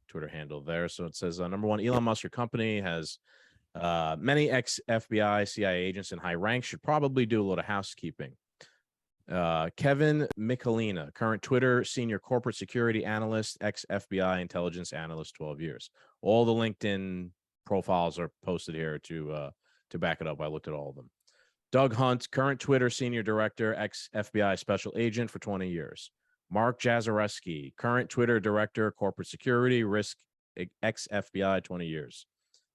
Twitter handle there. So it says, number one, Elon Musk, your company has many ex-FBI, CIA agents in high ranks, should probably do a little housekeeping. Kevin Michalina, current Twitter senior corporate security analyst, ex-FBI intelligence analyst, 12 years. All the LinkedIn profiles are posted here to back it up. I looked at all of them. Doug Hunt, current Twitter senior director, ex-FBI special agent for 20 years. Mark Jazareski, current Twitter director, corporate security, risk, ex-FBI, 20 years.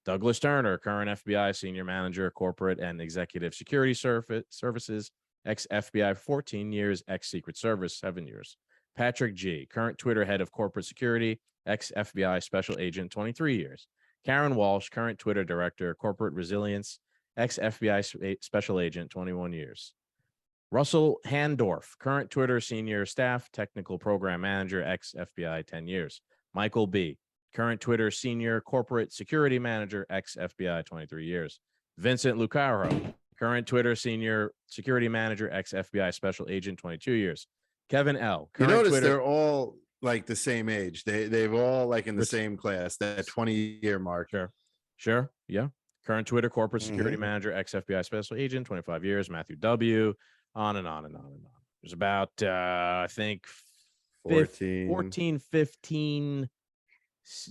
Douglas Turner, current FBI senior manager, corporate and executive security services, ex-FBI, 14 years, ex-Secret Service, 7 years. Patrick G., current Twitter head of corporate security, ex-FBI special agent, 23 years. Karen Walsh, current Twitter director, corporate resilience, ex-FBI special agent, 21 years. Russell Handorf, current Twitter senior staff, technical program manager, ex-FBI, 10 years. Michael B., current Twitter senior corporate security manager, ex-FBI, 23 years. Vincent Lucaro, current Twitter senior security manager, ex-FBI special agent, 22 years. Kevin L., you current notice Twitter... they're all like the same age. They've all like in the same class, that 20-year mark. Sure. Yeah. Current Twitter corporate security manager, ex-FBI special agent, 25 years. Matthew W. On and on and on and on. There's about, I think, 14, 15.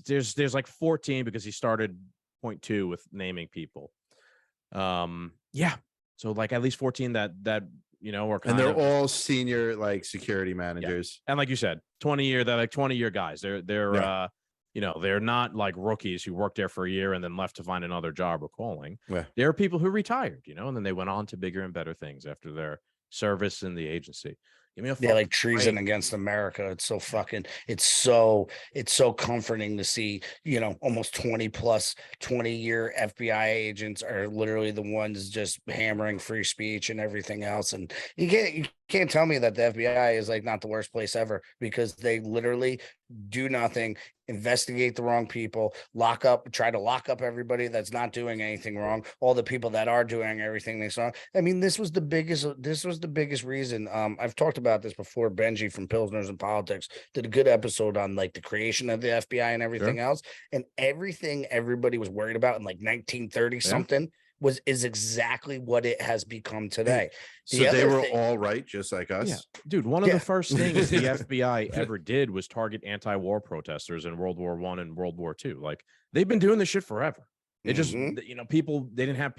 There's like 14 because he started 0.2 with naming people. Yeah. So like at least 14 that are kind and they're all senior like security managers. Yeah. And like you said, 20-year guys. They're not like rookies who worked there for a year and then left to find another job or calling. Yeah. There are people who retired, and then they went on to bigger and better things after their service in the agency. Give me a like treason against America. It's so fucking, it's so comforting to see, almost 20-year FBI agents are literally the ones just hammering free speech and everything else. And you can't tell me that the FBI is like not the worst place ever, because they literally do nothing, investigate the wrong people, try to lock up everybody that's not doing anything wrong, all the people that are doing everything they saw. I mean, this was the biggest reason. I've talked about this before. Benji from Pilsners and Politics did a good episode on like the creation of the FBI and everything else, and everything everybody was worried about in like 1930 something is exactly what it has become today. So they were all right, just like us. Yeah. Dude, one of the first things the FBI ever did was target anti-war protesters in World War I and World War II. Like, they've been doing this shit forever. It just, people didn't have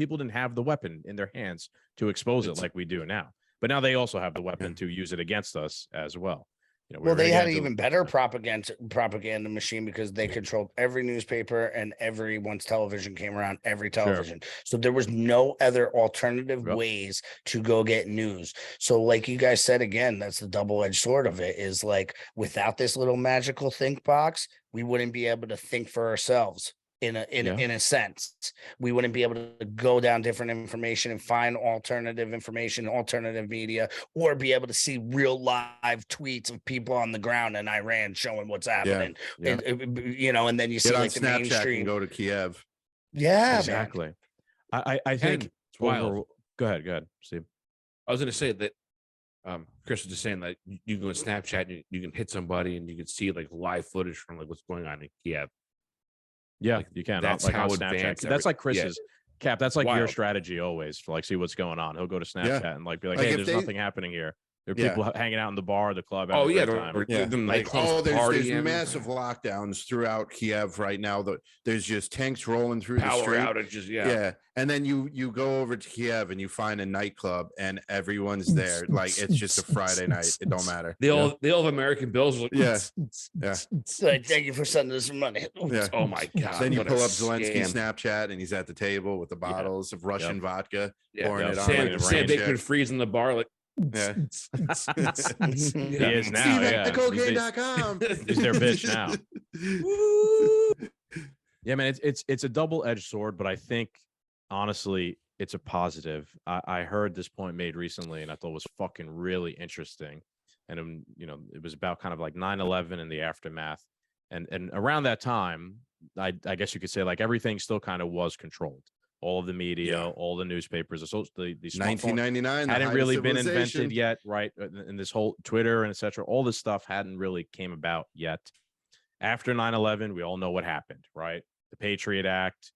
the weapon in their hands to expose it like we do now. But now they also have the weapon to use it against us as well. They had an even better propaganda machine, because they controlled every newspaper and everyone's television came around, every television. Sure. So there was no other alternative ways to go get news. So like you guys said, again, that's the double-edged sword of it, is like, without this little magical think box, we wouldn't be able to think for ourselves. In a sense, we wouldn't be able to go down different information and find alternative information, alternative media, or be able to see real live tweets of people on the ground in Iran showing what's happening. And then you see like the Snapchat mainstream and go to Kiev. Yeah, exactly. I think it's wild. Go ahead, Steve. I was going to say that Chris was just saying that you can go on Snapchat, you can hit somebody and you can see like live footage from like what's going on in Kiev. Yeah, you can. That's like how Snapchat. That's like Chris's Cap. That's like Wild. your strategy always to like see what's going on. He'll go to Snapchat and like be like, hey, there's nothing happening here. There are people hanging out in the bar, the club. Oh yeah, there's massive lockdowns throughout Kiev right now. There's just tanks rolling through the street. Outages. Yeah, and then you go over to Kiev and you find a nightclub and everyone's there. Like, it's just a Friday night. It don't matter. They all have American bills. Like, yeah. Like, thank you for sending us some money. Yeah. Oh my god. Then you pull up Zelensky's Snapchat and he's at the table with the bottles of Russian vodka, pouring it on. Sam Bateman freeze in the bar like. Yeah. He is now. Yeah. Cocaine.com. He's their bitch now. Yeah, man, it's a double-edged sword, but I think honestly it's a positive. I heard this point made recently and I thought it was fucking really interesting. And it was about kind of like 9/11 and the aftermath. And around that time, I guess you could say like everything still kind of was controlled. All of the media, all the newspapers, the 1999 hadn't really been invented yet, right? And this whole Twitter and etc. All this stuff hadn't really came about yet. After 9/11, we all know what happened, right? The Patriot Act.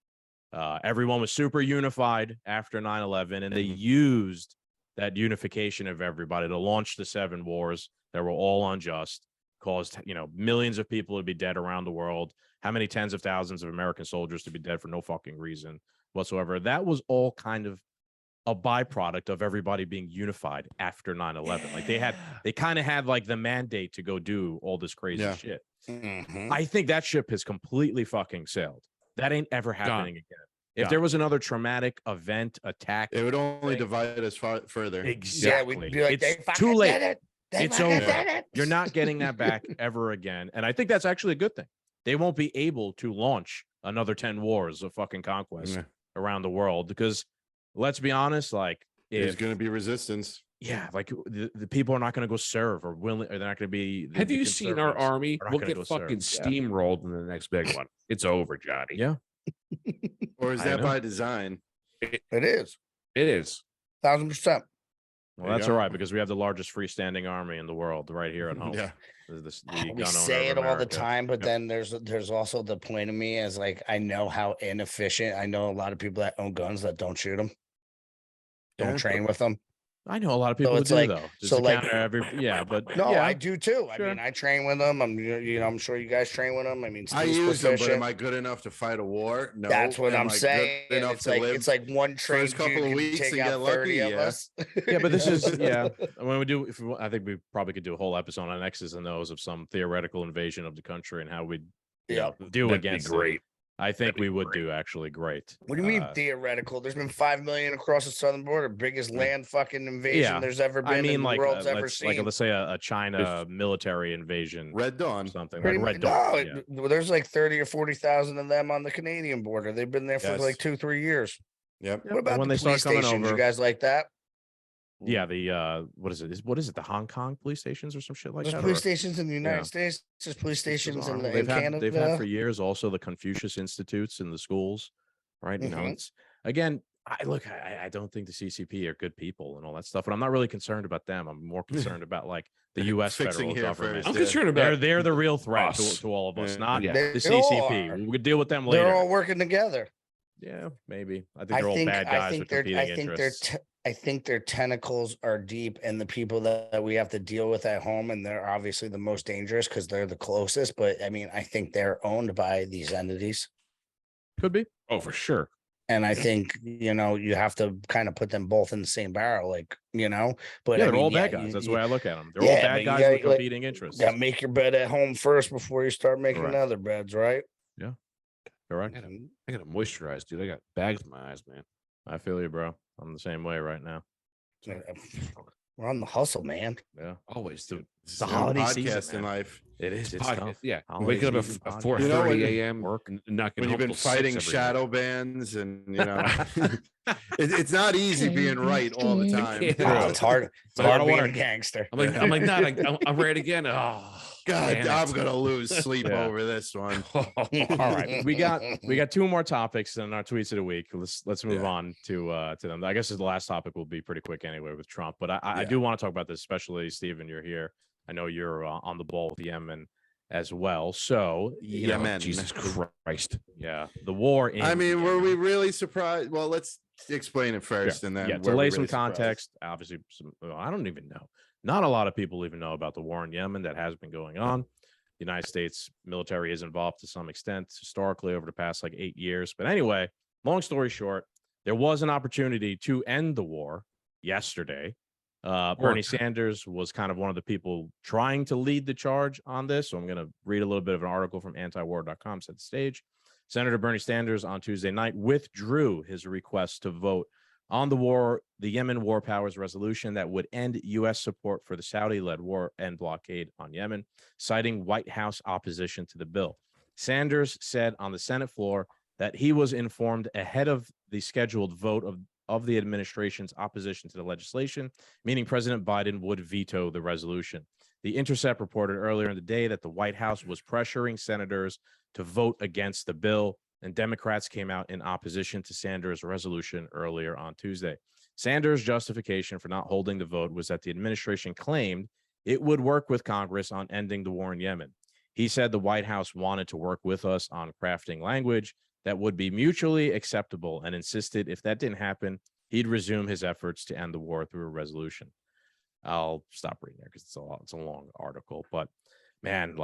Everyone was super unified after 9/11, and they used that unification of everybody to launch the 7 wars that were all unjust, caused millions of people to be dead around the world. How many tens of thousands of American soldiers to be dead for no fucking reason whatsoever. That was all kind of a byproduct of everybody being unified after 9/11. Like they kind of had like the mandate to go do all this crazy shit. I think that ship has completely fucking sailed. That ain't ever happening again. If there was another traumatic event, attack, it would only divide us further. Exactly. Yeah, we'd be like, it's too late. It's over. You're not getting that back ever again. And I think that's actually a good thing. They won't be able to launch another 10 wars of fucking conquest around the world because let's be honest, like there's going to be resistance. Yeah, like the people are not going to go serve or willing, or they're not going to be. Have you seen our army? We'll get fucking steamrolled in the next big one. It's over, Johnny. Yeah. Or is that by design? It is. It is. 1,000%. Well, that's all right because we have the largest freestanding army in the world right here at home. Yeah. We say it all the time, but then there's also the point of me as like I know how inefficient. I know a lot of people that own guns that don't shoot them, don't train with them. I know a lot of people who do though. So like but no, I do too. I mean, I train with them. I'm sure you guys train with them. I mean, I use them, but am I good enough to fight a war? No, that's what I'm saying. It's like one train couple of weeks take and out get 30 lucky. of us. Yeah, but this is when we do. I think we probably could do a whole episode on X's and O's of some theoretical invasion of the country and how we do against great. I think we would do actually great. What do you mean theoretical? There's been 5 million across the southern border, biggest land fucking invasion there's ever been. I mean, like the world's ever seen. Like let's say a China military invasion, Red Dawn, something like Red Dawn. No, there's like 30 or 40,000 of them on the Canadian border. They've been there for like 2-3 years. Yep. What about when the they police start coming stations? over? You guys like that? Yeah, the what is it? The Hong Kong police stations or some shit like there's that. Police stations in the United States. There's police stations in Canada. They've had for years. Also, the Confucius Institutes in the schools, right? You know, it's again. I don't think the CCP are good people and all that stuff, but I'm not really concerned about them. I'm more concerned about like the U.S. federal government. I'm concerned about they're the real threat to all of us, not the CCP. We could deal with them later. They're all working together. Yeah, maybe. I think they're all bad guys with competing interests. I think their tentacles are deep, and the people that we have to deal with at home, and they're obviously the most dangerous because they're the closest. But I mean, I think they're owned by these entities. Could be. Oh, for sure. And I think, you have to kind of put them both in the same barrel, like, but they're all bad guys. That's the way I look at them. They're all bad guys with competing interests. Yeah, make your bed at home first before you start making other beds, right? Yeah. Correct. I gotta moisturize, dude. I got bags in my eyes, man. I feel you, bro. I'm the same way right now. We're on the hustle, man. Yeah, always. Dude. It's the holiday season in life. It is. It's tough. Yeah, waking up at 4:30 a.m. Work. You've been fighting shadow bands, and it's not easy being right all the time. It's hard. It's hard being a gangster. I'm like, Dad, I'm right again. Oh. God, I'm gonna lose sleep over this one. All right, we got 2 more topics in our tweets of the week. Let's move on to them. I guess the last topic will be pretty quick anyway with Trump, but I do want to talk about this, especially Steven. You're here. I know you're on the ball with Yemen as well. So Yemen, Jesus Christ, yeah, the war. I mean, were we really surprised? Well, let's explain it first, and then to lay some context. Obviously, I don't even know. Not a lot of people even know about the war in Yemen that has been going on. The United States military is involved to some extent historically over the past 8 years. But anyway, long story short, there was an opportunity to end the war yesterday. Bernie Sanders was kind of one of the people trying to lead the charge on this. So I'm going to read a little bit of an article from antiwar.com, set the stage. Senator Bernie Sanders on Tuesday night withdrew his request to vote on the Yemen War Powers resolution that would end U.S. support for the Saudi-led war and blockade on Yemen, citing White House opposition to the bill. Sanders said on the Senate floor that he was informed ahead of the scheduled vote of the administration's opposition to the legislation, meaning President Biden would veto the resolution. The Intercept reported earlier in the day that the White House was pressuring senators to vote against the bill, and Democrats came out in opposition to Sanders' resolution earlier on Tuesday. Sanders' justification for not holding the vote was that the administration claimed it would work with Congress on ending the war in Yemen. He said the White House wanted to work with us on crafting language that would be mutually acceptable and insisted if that didn't happen, he'd resume his efforts to end the war through a resolution. I'll stop reading there because it's a long article, but man,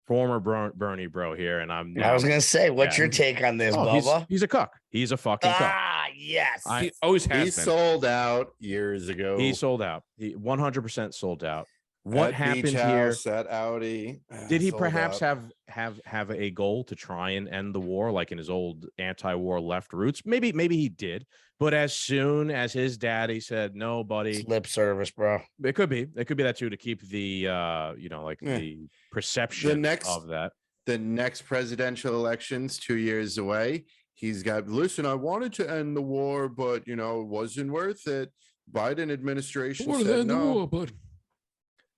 former Bernie bro here, and I was gonna say, what's your take on this, Bubba? He's a cuck. He's a fucking cuck. yes. He always has He been. sold out years ago. He sold out. He 100% sold out. What at happened Beach here? House, at Audi. Did he sold perhaps out. have a goal to try and end the war, like in his old anti-war left roots? Maybe he did. But as soon as his daddy said, "No, buddy," It's lip service, bro. it could be that too, to keep the the perception of that. The next presidential elections 2 years away. He's got, listen, I wanted to end the war, but it wasn't worth it. Biden administration said no.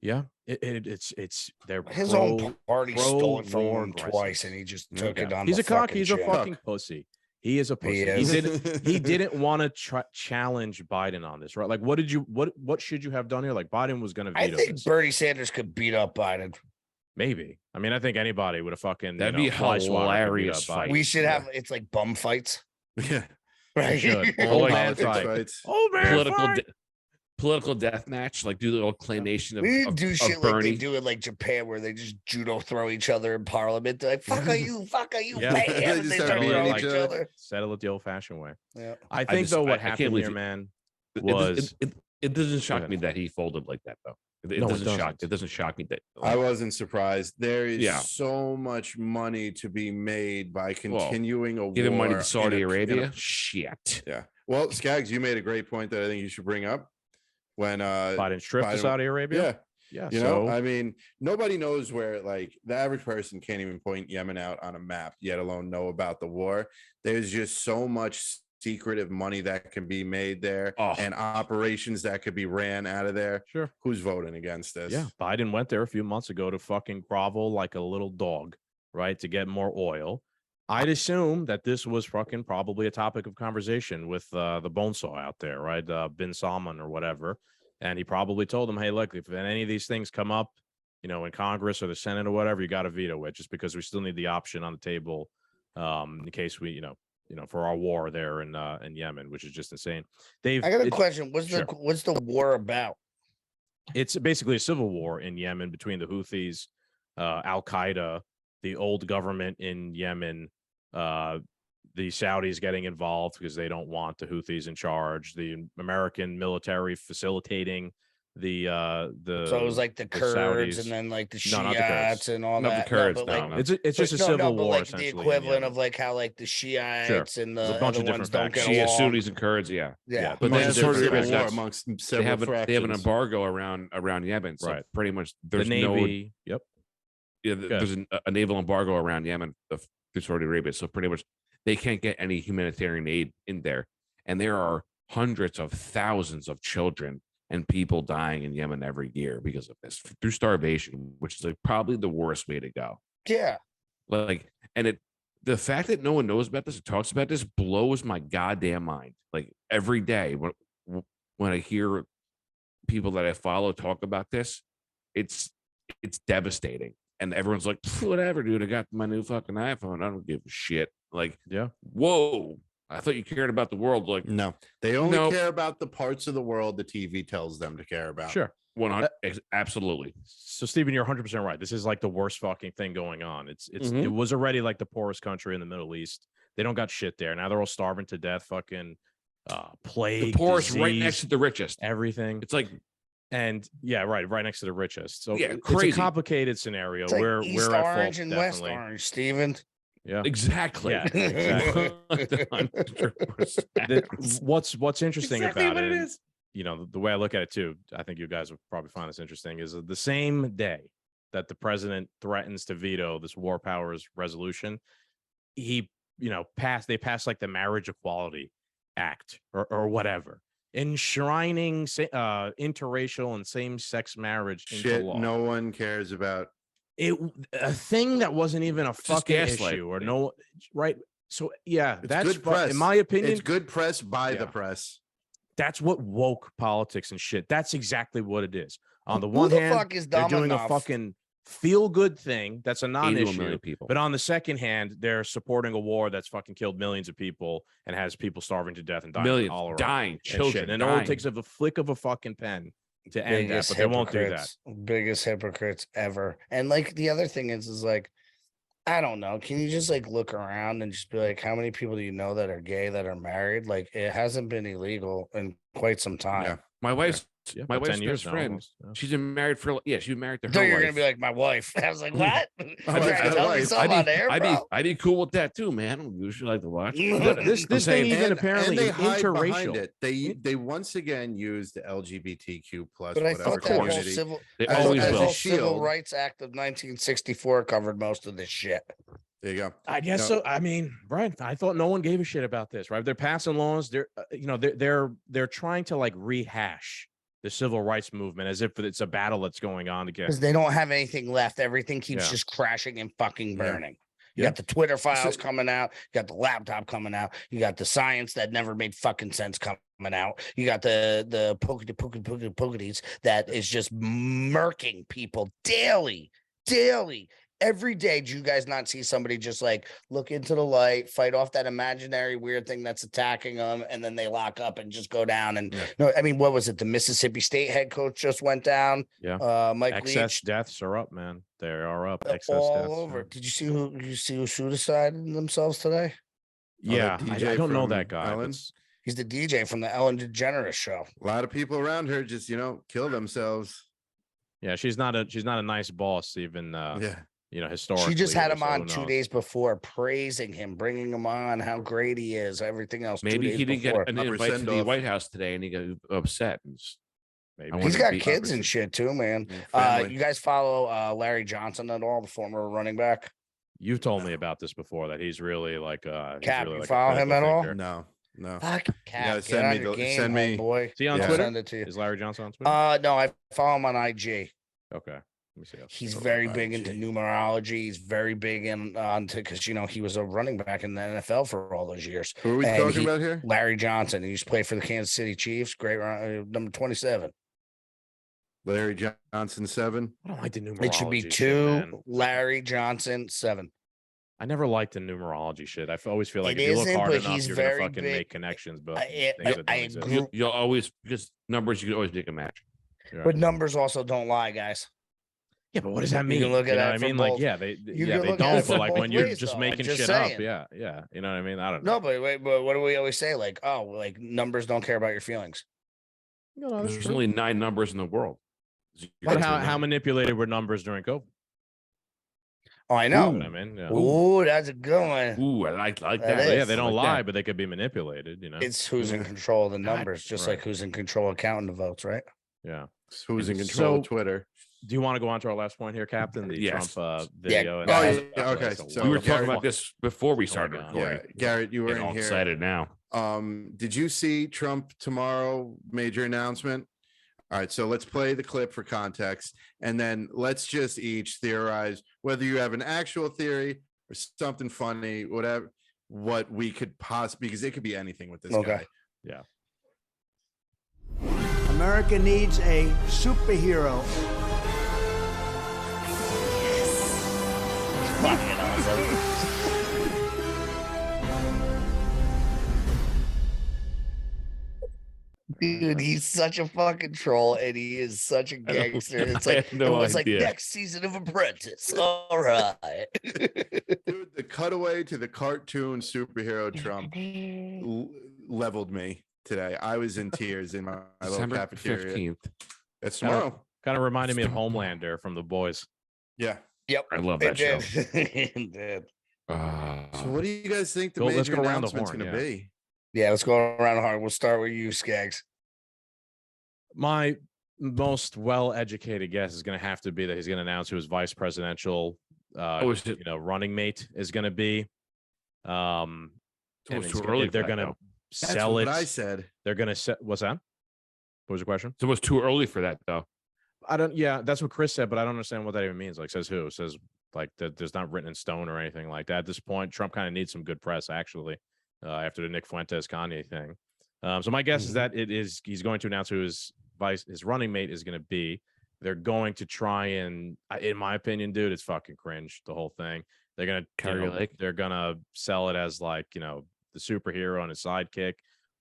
Yeah, it's their His own party stole it from him twice, and he just took it on. He's the a cock. He's chin. a fucking pussy. He is a pussy. He didn't want to challenge Biden on this, right? Like, what should you have done here? Like, Biden was going to veto. I think this. Bernie Sanders could beat up Biden. Maybe. I mean, I think anybody would have fucking. That'd be hilarious fight. We should have. It's like bum fights. Yeah, Right. Old man fights. Old man political death match, like do the little claymation We of do shit Bernie. like they do in like Japan, where they just judo throw each other in Parliament. They're like, "Fuck are you? Fuck are you?" Yeah. Bam, They and just they start start beating throwing each each other. other. Settle it the old-fashioned way. Yeah. I think though, what happened here, man, was it doesn't shock me that he folded like that, though. It doesn't shock me that. I wasn't surprised. There is so much money to be made by continuing a war. Giving money to Saudi Arabia? Shit. Yeah. Well, Skaggs, you made a great point that I think you should bring up. When Biden's trip to Saudi Arabia? Yeah. I mean, nobody knows where, like, the average person can't even point Yemen out on a map, yet alone know about the war. There's just so much secretive money that can be made there and operations that could be ran out of there. Sure. Who's voting against this? Yeah. Biden went there a few months ago to fucking grovel like a little dog, right? To get more oil. I'd assume that this was fucking probably a topic of conversation with the bonesaw out there, right? Bin Salman or whatever. And he probably told him, hey, look, if any of these things come up, in Congress or the Senate or whatever, you got to veto it, just because we still need the option on the table in case we, for our war there in Yemen, which is just insane. I got a question. What's the war about? It's basically a civil war in Yemen between the Houthis, Al Qaeda, the old government in Yemen, the Saudis getting involved because they don't want the Houthis in charge, the American military facilitating the so it was like the Kurds Saudis. and then like the No, not the Kurds. Shiites and all Not that. the Kurds, no. It's just a civil war, like essentially. the equivalent of like how like the Shiites and the bunch of other ones different don't get factions. Shia, along. Sunnis, and Kurds, yeah. But then there's sort of civil different war factions. amongst They several have an fractions. embargo around Yemen, so pretty much there's the Navy. there's a naval embargo around Yemen through Saudi Arabia, so pretty much they can't get any humanitarian aid in there, and there are hundreds of thousands of children and people dying in Yemen every year because of this, through starvation, which is like probably the worst way to go. Yeah. Like, and the fact that no one knows about this or talks about this blows my goddamn mind. Like every day when I hear people that I follow talk about this, it's devastating. And everyone's like, whatever, dude, I got my new fucking iPhone. I don't give a shit. Like, whoa. I thought you cared about the world. Like, no, they only care about the parts of the world the TV tells them to care about. Sure. 100, absolutely. So Stephen, you're 100% right. This is like the worst fucking thing going on. It was already like the poorest country in the Middle East. They don't got shit there. Now they're all starving to death. Fucking plague. The poorest, disease, right next to the richest. Everything. It's like, and right next to the richest. So yeah, it's a complicated scenario. It's like we're East at Orange fault, and definitely. West Orange, Stephen. Yeah, exactly. Yeah, exactly. 100%. What's interesting exactly about what it, it is. The way I look at it too, I think you guys will probably find this interesting, is the same day that the president threatens to veto this war powers resolution, they passed like the Marriage Equality Act or whatever, enshrining interracial and same-sex marriage into law. No one cares about a thing that wasn't even a fucking issue, or no, right? So yeah, that's good press. In my opinion, it's good press by the press. That's what woke politics and shit. That's exactly what it is. On the Who one the hand, fuck is they're dumb doing enough? a fucking feel-good thing that's a 81 non-issue. million people. But on the second hand, they're supporting a war that's fucking killed millions of people and has people starving to death and dying Millions all around. dying, children And dying. all it takes is a flick of a fucking pen to end that, but they won't do that. Biggest hypocrites ever. And like the other thing is like I don't know. Can you just like look around and just be like, how many people do you know that are gay that are married? Like, it hasn't been illegal in quite some time. Yeah. My wife's my wife's 10 years best friend. almost, yeah. She's been married for she's been married to I her thought you were life. gonna be like my wife. I was like, what? Oh, Trying to tell me something on air, bro. I'd be cool with that too, man. I don't usually like to watch. This thing even apparently they is hide behind interracial. it. They once again use the LGBTQ plus But I whatever thought that whole community. civil, They I thought always that will. whole Shield. Civil Rights Act of 1964 covered most of this shit. There you go. I guess so. I mean, Brian, I thought no one gave a shit about this, right? They're passing laws. They're trying to like rehash the civil rights movement as if it's a battle that's going on again. Because they don't have anything left. Everything keeps Yeah. just crashing and fucking burning. You Yeah. got the Twitter files coming out. You got the laptop coming out. You got the science that never made fucking sense coming out. You got the pokety that is just murking people daily. Every day. Do you guys not see somebody just like look into the light, fight off that imaginary weird thing that's attacking them, and then they lock up and just go down? And no, I mean, what was it? The Mississippi State head coach just went down. Yeah. Mike Excess Leach. deaths are up, man. They are up. Excess All deaths. over. Yeah. Did you see who suicided themselves today? Yeah, that I DJ don't know from that guy. Ellen? But He's the DJ from the Ellen DeGeneres show. A lot of people around her just kill themselves. yeah, she's not a nice boss, even Yeah. historically. She just had him so who on 2 knows? days before, praising him, bringing him on, how great he is, everything else. 2 Maybe days he didn't before. get an Upper invite to the send-off. White House today, and he got upset. Maybe. I He's wouldn't got be kids and opposite. shit too, man. Family. You guys follow Larry Johnson at all, the former running back? You've told me about this before, that he's really like Cap, really you like a follow him critical at all? thinker. No. Fuck, Cap, Yeah, get send on me your the- game, send me- boy. Is he on Yeah. Twitter? Send it to you. Is Larry Johnson on Twitter? No, I follow him on IG. Okay. Let me see. He's Oh, very big into IG. numerology. He's very big onto because he was a running back in the NFL for all those years. Who are we And talking about here? Larry Johnson. He used to play for the Kansas City Chiefs. Great number 27. Larry Johnson 7. I don't like the numerology. It should be shit, 2. man. Larry Johnson 7. I never liked the numerology shit. I always feel like It if you look isn't, hard but enough, he's you're gonna very fucking big. make connections. But I things that don't exist. agree. You'll always because numbers. You can always make a match. Yeah. But numbers also don't lie, guys. Yeah, but what does that You mean? can look at know that what I from mean? Like, both- yeah, they you yeah can they look at it don't. from But like both when you're ways, just though. I'm making just shit saying. up, yeah. You know what I mean? I don't know. No, but wait, but what do we always say? Like, oh, like numbers don't care about your feelings. No, that's There's true. only 9 numbers in the world. But how manipulated were numbers during COVID? Oh, I You know. know what I mean? Yeah. Ooh, that's a good one. Ooh, I like That that. is. Yeah, I they don't like lie, that. but they could be manipulated. It's who's in control of the God, numbers, just right. like who's in control of counting the votes, right? Yeah. Who's in control of So- Twitter? Do you want to go on to our last point here, Captain? The Yes. Trump video. and Oh, all yeah, that stuff. okay, That's a so lot. We were Gary- talking about this before we started God. recording. Yeah, Garrett, you were Getting in all here. excited now. Did you see Trump tomorrow major announcement? All right, so let's play the clip for context, and then let's just each theorize whether you have an actual theory or something funny, whatever, what we could possibly, because it could be anything with this Okay. guy. America needs a superhero. Fucking awesome. Dude, he's such a fucking troll, and he is such a gangster. It's I like had no it was idea. like next season of Apprentice. All right. Dude, the cutaway to the cartoon superhero Trump leveled me today. I was in tears in my little December cafeteria. 15th. That's tomorrow. Kind of reminded me of Homelander from The Boys. Yeah. Yep. I love It that show. did. It did. So what do you guys think the Let's major go around the announcement's horn, going to yeah. be? Yeah, let's go around hard. We'll start with you, Skaggs. My most well-educated guess is going to have to be that he's going to announce who his vice presidential, is it- running mate is going to be. And It's it's too gonna- early for they're that, going to though. That's sell what it. I said. They're going to set. What's that? What was your question? So it was too early for that, though. I don't. Yeah, that's what Chris said, but I don't understand what that even means. Like, says who? Says like that. There's not written in stone or anything like that. At this point, Trump kind of needs some good press, actually, after the Nick Fuentes Kanye thing. So my guess is that he's going to announce who his running mate is going to be. They're going to try and, in my opinion, dude, it's fucking cringe. The whole thing. They're gonna they're gonna sell it as like the superhero and his sidekick,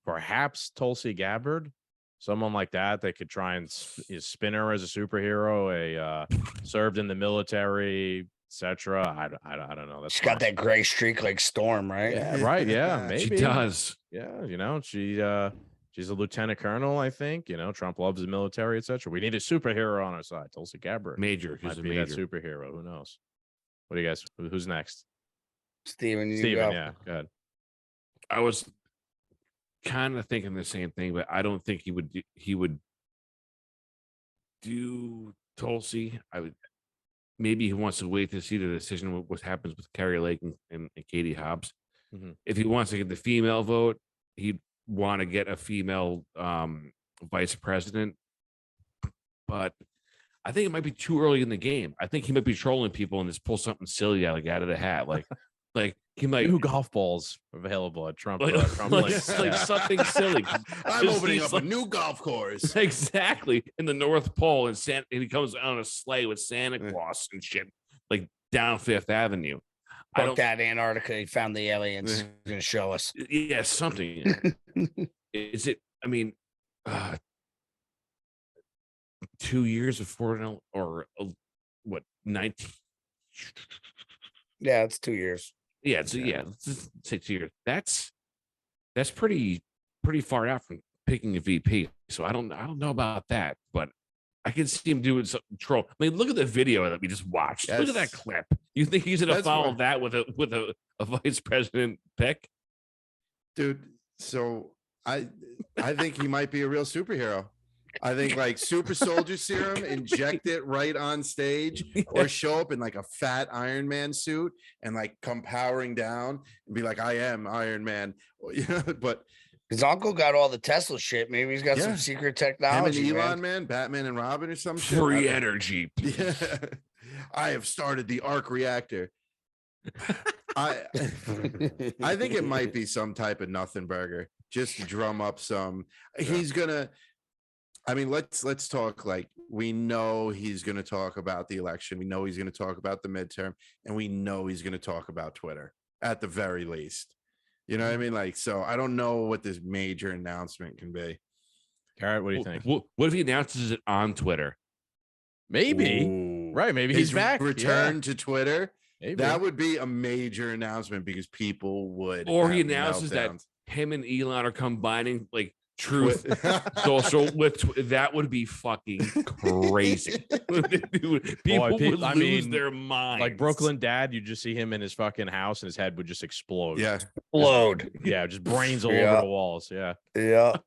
perhaps Tulsi Gabbard. Someone like that, they could try and spin her as a superhero, served in the military, etc. I don't know. That's She's got that gray streak like Storm, right? Yeah, right. Yeah, maybe She does. Yeah, she's a lieutenant colonel, I think. Trump loves the military, etc. We need a superhero on our side. Tulsi Gabbard Major. might She's a be major. that superhero. Who knows? What do you guys? Who's next? Steven, Yeah, go ahead. I was kind of thinking the same thing, but I don't think he would do Tulsi. Maybe he wants to wait to see the decision what happens with Carrie Lake and Katie Hobbs. Mm-hmm. If he wants to get the female vote, he'd want to get a female vice president. But I think it might be too early in the game. I think he might be trolling people and just pull something silly out of the hat, like he might new golf balls available at Trump. Like something silly. I'm opening up a new golf course. Exactly, in the North Pole, and he comes on a sleigh with Santa Claus and shit, like down Fifth Avenue. Fuck that Antarctica. He found the aliens. He's gonna show us. Yeah, something. Is it? I mean, 2 years of 4 or what? 19. Yeah, it's 2 years. Yeah, let's just say 2 years. That's pretty far out from picking a VP. So I don't know about that, but I can see him doing some troll. I mean, look at the video that we just watched. Yes. Look at that clip. You think he's gonna follow that with a vice president pick? Dude, so I think he might be a real superhero. I think like super soldier serum, inject it right on stage, or show up in like a fat Iron Man suit and like come powering down and be like, I am Iron Man. But his uncle got all the Tesla shit. Maybe he's got some secret technology. Him and Elon, man, Batman and Robin or some shit. Free energy. Yeah. I have started the arc reactor. I think it might be some type of nothing burger just to drum up some. He's gonna. I mean, let's talk. Like, we know he's going to talk about the election. We know he's going to talk about the midterm, and we know he's going to talk about Twitter at the very least. You know what I mean? Like, so I don't know what this major announcement can be. Garrett, what do you think? What if he announces it on Twitter? Maybe. Ooh. Right. Maybe he's back. Return to Twitter. Maybe. That would be a major announcement because people would. Or he announces that him and Elon are combining like Truth Social with that would be fucking crazy. People would lose their mind. Like Brooklyn Dad, you just see him in his fucking house and his head would just explode. Yeah, explode. Yeah, just brains all over the walls. Yeah.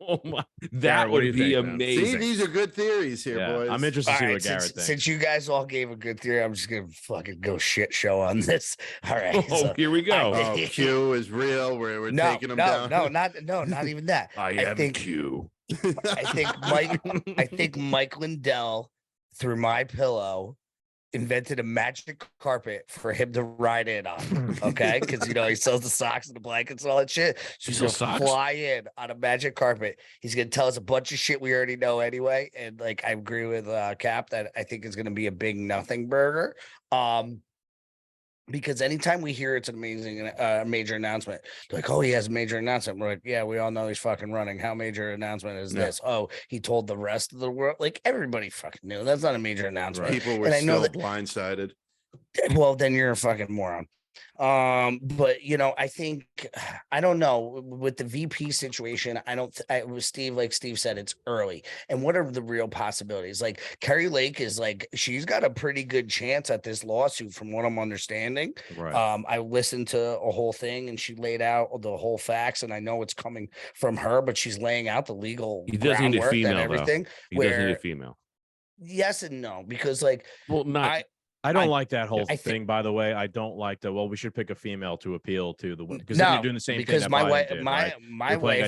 Oh my, that would be amazing. See, these are good theories here, boys. I'm interested to see what Garrett thinks. Since you guys all gave a good theory, I'm just gonna fucking go shit show on this. All right. Oh, here we go. Q is real. We're taking them down. Not even that. I think Q. I think Mike Lindell, through my pillow, invented a magic carpet for him to ride in on. Okay, because he sells the socks and the blankets and all that shit. So he's gonna fly in on a magic carpet. He's gonna tell us a bunch of shit we already know anyway. And like, I agree with Cap that I think it's gonna be a big nothing burger. Because anytime we hear it's an amazing major announcement, they're like, oh, he has a major announcement. We're like, yeah, we all know he's fucking running. How major announcement is this? Oh, he told the rest of the world. Like, everybody fucking knew. That's not a major announcement. Right. People were still blindsided. Well, then you're a fucking moron. But I think, I don't know, with the VP situation, like Steve said, it's early. And what are the real possibilities? Like, Carrie Lake is like, she's got a pretty good chance at this lawsuit from what I'm understanding. Right. I listened to a whole thing and she laid out the whole facts, and I know it's coming from her, but she's laying out the legal groundwork and everything. He does need a female. Yes and no, because I don't like that whole thing, by the way. I don't like that. Well, we should pick a female to appeal to the because then you're doing the same thing. Because my wife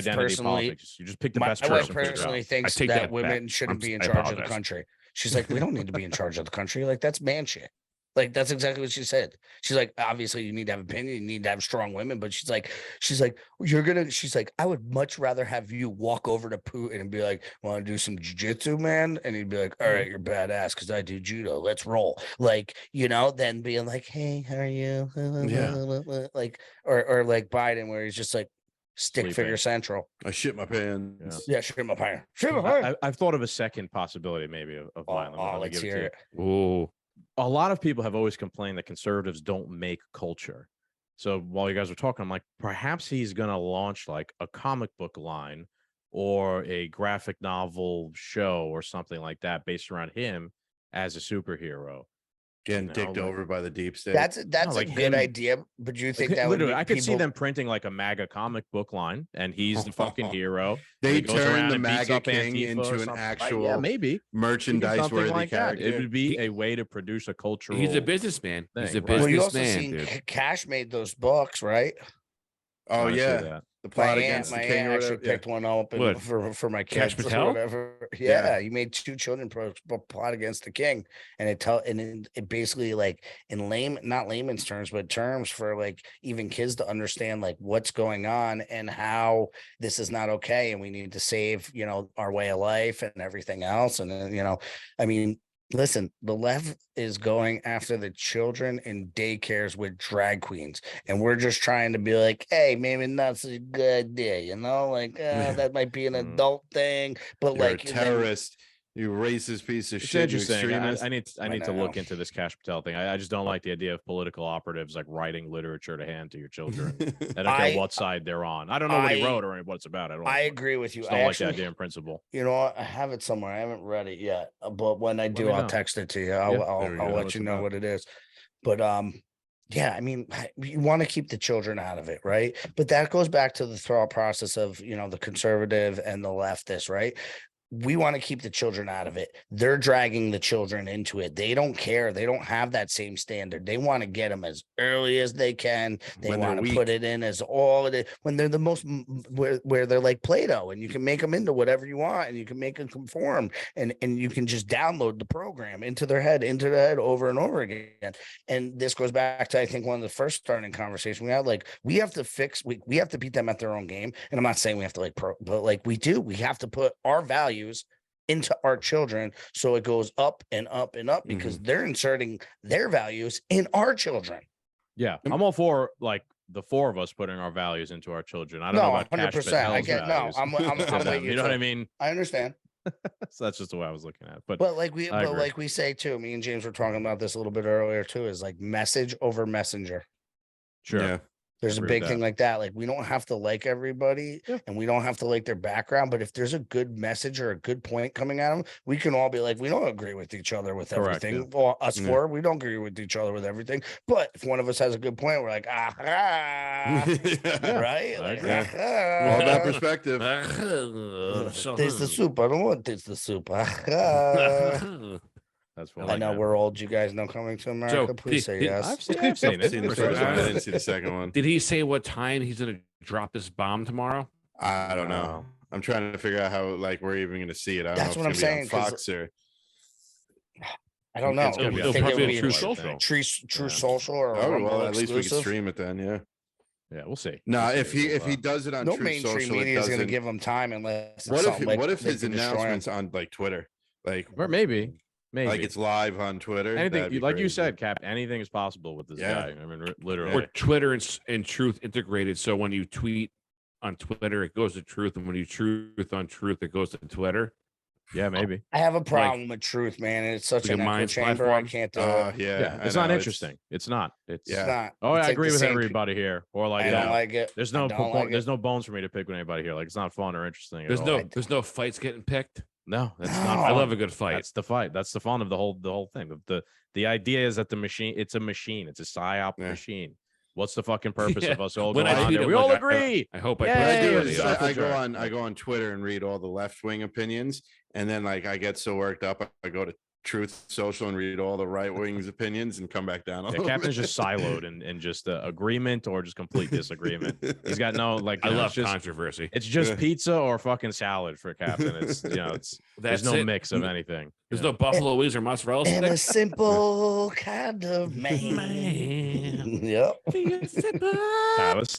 personally, you just pick the best person. My wife personally thinks that women shouldn't be in charge of the country. She's like, we don't need to be in charge of the country. Like, that's man shit. Like, that's exactly what she said. She's like, obviously you need to have opinion, you need to have strong women, but she's like, I would much rather have you walk over to Putin and be like, want to do some jiu-jitsu, man? And he'd be like, all right, you're badass because I do judo. Let's roll. Like, then being like, hey, how are you? Yeah. Like, or like Biden, where he's just like, stick figure central. I shit my pants. Yeah, shit my pants. I've thought of a second possibility, maybe of mine. Let's hear it. Oh, a lot of people have always complained that conservatives don't make culture. So while you guys were talking, I'm like, perhaps he's going to launch like a comic book line or a graphic novel show or something like that based around him as a superhero. Getting dicked over by the deep state. That's like a good idea, but do you think that would literally? I could see them printing like a MAGA comic book line, and he's the fucking hero. They turn the MAGA king into an actual maybe merchandise-worthy like character. It would be a way to produce a cultural. He's a businessman. Thing, he's a right? businessman. Well, you also dude. seen Cash made those books, right? Oh yeah. The plot against the king or whatever. Picked one up for my kids or whatever. Yeah, you made 2 children plot against the king, and it basically like in not layman's terms, but terms for like even kids to understand like what's going on and how this is not okay, and we need to save our way of life and everything else, and I mean. Listen, the left is going after the children in daycares with drag queens, and we're just trying to be like, hey, maybe that's a good idea, that might be an adult thing, but You're like a terrorist. You racist piece of shit. Interesting. I need to look into this Cash Patel thing. I just don't like the idea of political operatives like writing literature to hand to your children. I don't care what side they're on. I don't know what he wrote or what it's about. I agree with you. I don't like the idea in principle. You know what? I have it somewhere. I haven't read it yet, but when I do, I'll text it to you. I'll let you know what it is. But yeah, I mean, you want to keep the children out of it, right? But that goes back to the thought process of the conservative and the leftist, right? We want to keep the children out of it. They're dragging the children into it. They don't care. They don't have that same standard. They want to get them as early as they can. They want to put it in as all it is when they're the most where they're like Play-Doh, and you can make them into whatever you want, and you can make them conform, and you can just download the program into their head over and over again. And this goes back to, I think, one of the first starting conversation we had. Like, we have to beat them at their own game. And I'm not saying we have to but like we have to put our values into our children, so it goes up and up and up, because they're inserting their values in our children. Yeah, I'm all for like the 4 of us putting our values into our children. I don't know about 100%. I get values. I'm you know what I mean? I understand. So that's just the way I was looking at it. But like we say too, me and James were talking about this a little bit earlier too, is like message over messenger. Sure. Yeah. There's a big thing like that. Like, we don't have to like everybody, and we don't have to like their background. But if there's a good message or a good point coming at them, we can all be like, we don't agree with each other with everything. Yeah. Well, us 4, we don't agree with each other with everything. But if one of us has a good point, we're like, right? Like, all that perspective. Taste the soup. I don't want to taste the soup. That's I know we're old. You guys know Coming to America? So, please say yes. I've seen it. The first one. I didn't see the second one. Did he say what time he's going to drop this bomb tomorrow? I don't know. I'm trying to figure out how we're even going to see it. I don't That's know what if I'm saying. Fox or I don't know. It'll probably be True Social. True Social, or well, at least we exclusive. can stream it then. Yeah, we'll see. No, if he does it on no True mainstream Social, media is going to give him time unless. What if his announcements on like Twitter, or maybe. Like it's live on Twitter. Anything, like you said, Cap. Anything is possible with this guy. I mean, literally. Or Twitter and Truth integrated. So when you tweet on Twitter, it goes to Truth, and when you truth on Truth, it goes to Twitter. Yeah, maybe. I have a problem with Truth, man. It's such an echo chamber. Platform. I can't do it. Yeah, it's not interesting. It's not. It's not. Oh, it's I agree with everybody here. Or like, I don't like it. There's no bones for me to pick with anybody here. Like, it's not fun or interesting. There's no fights getting picked. No, that's not. I love a good fight. That's the fight. That's the fun of the whole thing. The idea is that the machine. It's a machine. It's a psyop machine. What's the fucking purpose of us all going on there? We all agree. I hope what I do is I go on Twitter and read all the left wing opinions, and then like I get so worked up, I go to Truth Social and read all the right wing's opinions and come back down. Captain's just siloed in just agreement or just complete disagreement. He's got no like. I love controversy. It's just pizza or fucking salad for Captain. It's there's no mix of anything. There's no buffalo wings or mozzarella sticks. And a simple kind of man. Yep.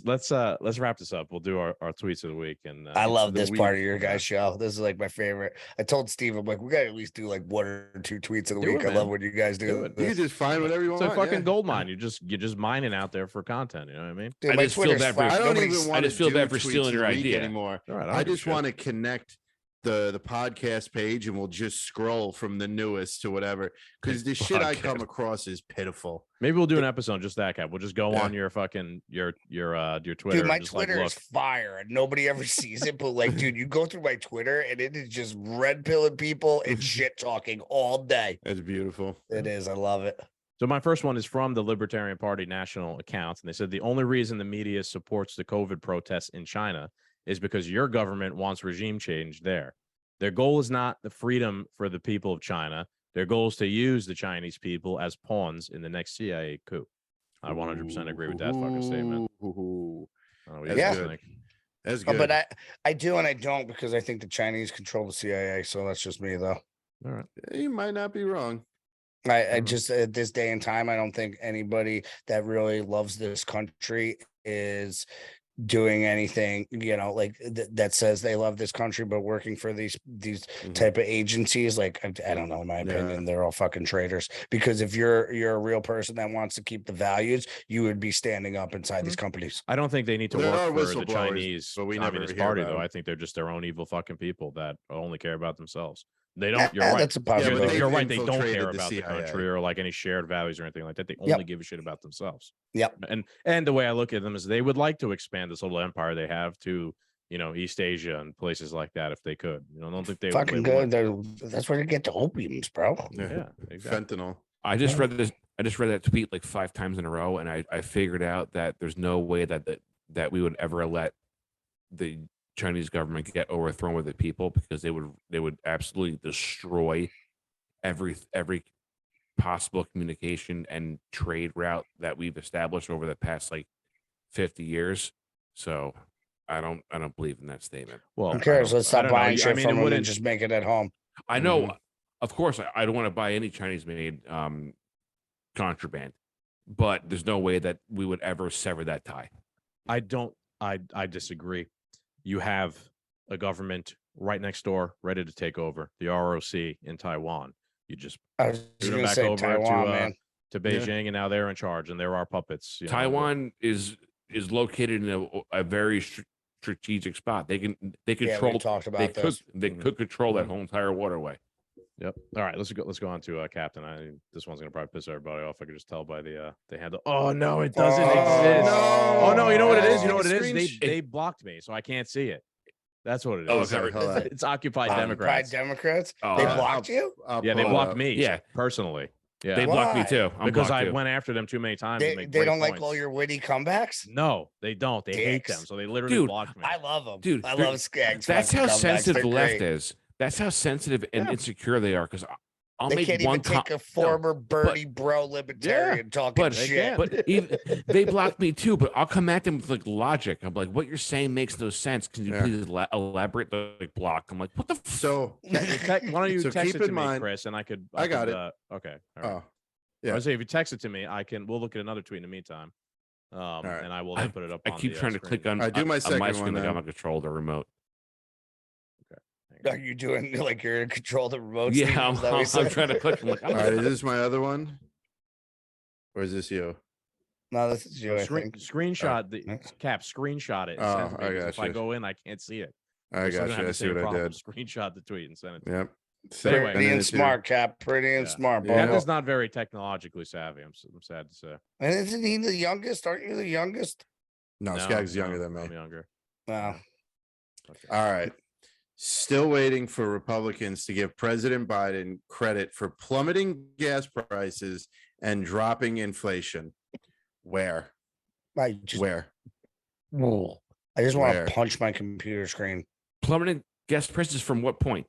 Let's wrap this up. We'll do our tweets of the week. And I love this part of your guys' show. This is like my favorite. I told Steve, I'm like, we gotta at least do like 1 or 2 tweets of the week. I love what you guys do. You can just find whatever you want. It's a fucking gold mine. You're just mining out there for content. You know what I mean? Dude, I just feel bad for I don't even want to feel bad for tweets stealing your idea anymore. Right, I just want to connect the podcast page and we'll just scroll from the newest to whatever, because the shit I come across is pitiful. Maybe we'll do an episode on just that, Cap. We'll just go on your fucking your Twitter. Dude, my just Twitter is fire and nobody ever sees it. But like, dude, you go through my Twitter and it is just red pilling people and shit talking all day. It's beautiful. It is. I love it. So my first one is from the Libertarian Party national accounts, and they said the only reason the media supports the COVID protests in China is because your government wants regime change there. Their goal is not the freedom for the people of China. Their goal is to use the Chinese people as pawns in the next CIA coup. I 100% agree with that fucking statement. That's good. That's good. But I do and I don't, because I think the Chinese control the CIA. So that's just me, though. All right. You might not be wrong. I just, at this day and time, I don't think anybody that really loves this country is doing anything, like that says they love this country, but working for these type of agencies. Like, I don't know, in my opinion, they're all fucking traitors. Because if you're a real person that wants to keep the values, you would be standing up inside these companies. I don't think they need to work for the Chinese but we Communist never Party, though. I think they're just their own evil fucking people that only care about themselves. They don't. You're right. That's a possibility. You're right. They don't care about the country or like any shared values or anything like that. They only give a shit about themselves. Yep. And the way I look at them is they would like to expand this little empire they have to, East Asia and places like that if they could. I don't think they fucking good. That's where they get the opiums, bro. Yeah, exactly. Fentanyl. I just read this. I just read that tweet like 5 times in a row, and I figured out that there's no way that we would ever let the Chinese government get overthrown with the people, because they would absolutely destroy every possible communication and trade route that we've established over the past like 50 years. So I don't believe in that statement. Well, who cares? Let's stop buying shit from them and just make it at home. I know, of course, I don't want to buy any Chinese made contraband, but there's no way that we would ever sever that tie. I disagree. You have a government right next door ready to take over, the ROC in Taiwan. You just I was them gonna back say over Taiwan, to Beijing, and now they're in charge, and they're our puppets. Taiwan is located in a very strategic spot. They control. Talked about they could control that whole entire waterway. Yep. All right, let's go on to Captain. This one's gonna probably piss everybody off. I could just tell by the handle. Oh no, it doesn't exist. No. Oh no, you know what it is? You know what it is? They blocked me, so I can't see it. That's what it is. Oh, sorry, it's Occupied Democrats. Democrats. Oh, they blocked you? Yeah, they blocked me. Yeah, personally. Yeah, they blocked me too. Because I went after them too many times. They don't like all your witty comebacks. No, they don't. They hate them, so they literally blocked me. I love them, dude. I love Skaggs. That's how sensitive the left is. That's how sensitive and insecure they are. Because they can't even take a former Bernie bro libertarian talking shit. But even, they blocked me too. But I'll come at them with like logic. I'm like, what you're saying makes no sense. Can you please elaborate the block? I'm like, what the? So why don't you text it to me, Chris? And I got it. Okay. All right. Yeah. I say if you text it to me, we'll look at another tweet in the meantime. Right. And I will then put it up. I keep trying to click on. I do my second my one. Like I'm on control the remote. Are you doing like you're in control of the remote? Yeah, I'm trying to click. I'm like, all right, is this my other one? Or is this you? No, this is you. Screenshot the Cap. Screenshot it. Oh, I got if I go in, I can't see it. I got you. I see what I did. Screenshot the tweet and send it. Yep. Anyway, pretty and smart, Cap. Pretty and smart. Cap is not very technologically savvy. I'm sad to say. And isn't he the youngest? Aren't you the youngest? No, Skaggs is younger than me. I'm younger. Wow. Okay. All right. Still waiting for Republicans to give President Biden credit for plummeting gas prices and dropping inflation. Where? I just want to punch my computer screen. Plummeting gas prices from what point?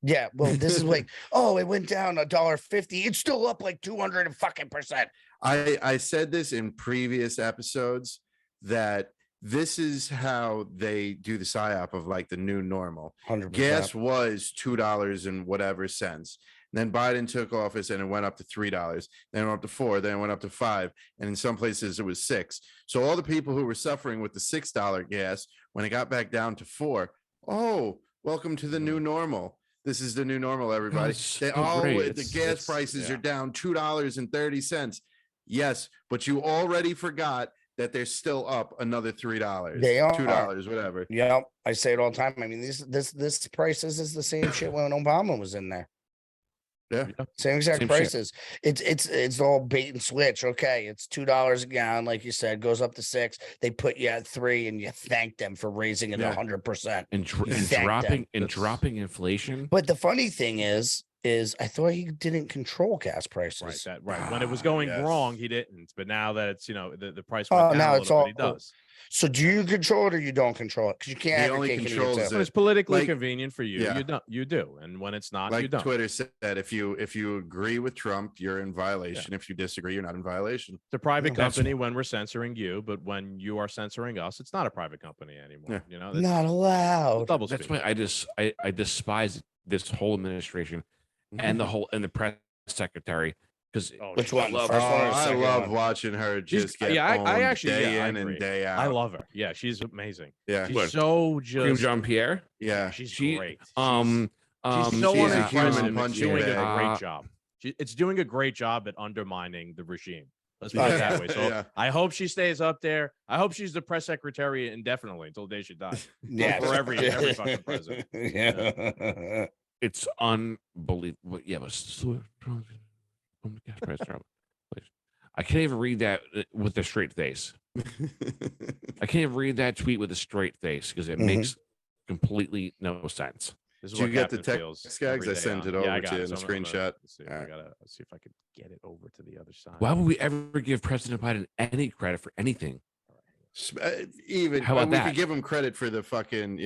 Yeah, well, this is like, oh, it went down $1.50. It's still up like 200%. I said this in previous episodes that this is how they do the psyop of like the new normal. 100%. Gas was $2 and whatever cents. And then Biden took office and it went up to $3. Then it went up to $4. Then it went up to $5. And in some places it was $6. So all the people who were suffering with the $6 gas, when it got back down to $4, oh, welcome to the new normal. This is the new normal, everybody. The gas prices are down $2.30. Yes, but you already forgot that they're still up another $3. They are $2, whatever. Yeah, I say it all the time. I mean, this prices is the same shit when Obama was in there. Yeah, same exact Same prices. It's all bait and switch. Okay, it's $2 a gallon, like you said, goes up to $6. They put you at $3, and you thank them for raising it 100%. And dropping inflation. But the funny thing is I thought he didn't control gas prices. Right. When it was going wrong, he didn't. But now that it's the price went down now a little bit, he does. So do you control it or you don't control it? Because you can't have your cake and eat it too. When it's politically convenient for you, you do. And when it's not, you don't. Twitter said, if you agree with Trump, you're in violation. If you disagree, you're not in violation. It's a private company when we're censoring you, but when you are censoring us, it's not a private company anymore. You know, not allowed. Double That's why I despise this whole administration and the press secretary. Which one? I love watching her just get I actually day in and day out. I love her. Yeah, she's amazing. Yeah, she's so just Jean-Pierre. Yeah, she's great. She's so unimpressive. It's doing a great job. It's doing a great job at undermining the regime. Let's put it that way. So I hope she stays up there. I hope she's the press secretary indefinitely until the day she dies. Yeah, for every fucking president. Yeah. It's unbelievable. Yeah, but I can't even read that with a straight face. I can't even read that tweet with a straight face because it makes completely no sense. This is Did what you get the Captain text, feels Skags? every I day sent on. it over I to got you it. in a So screenshot. I gotta see if I could get it over to the other side. Why would we ever give President Biden any credit for anything? Even how about we that? could give him credit for the fucking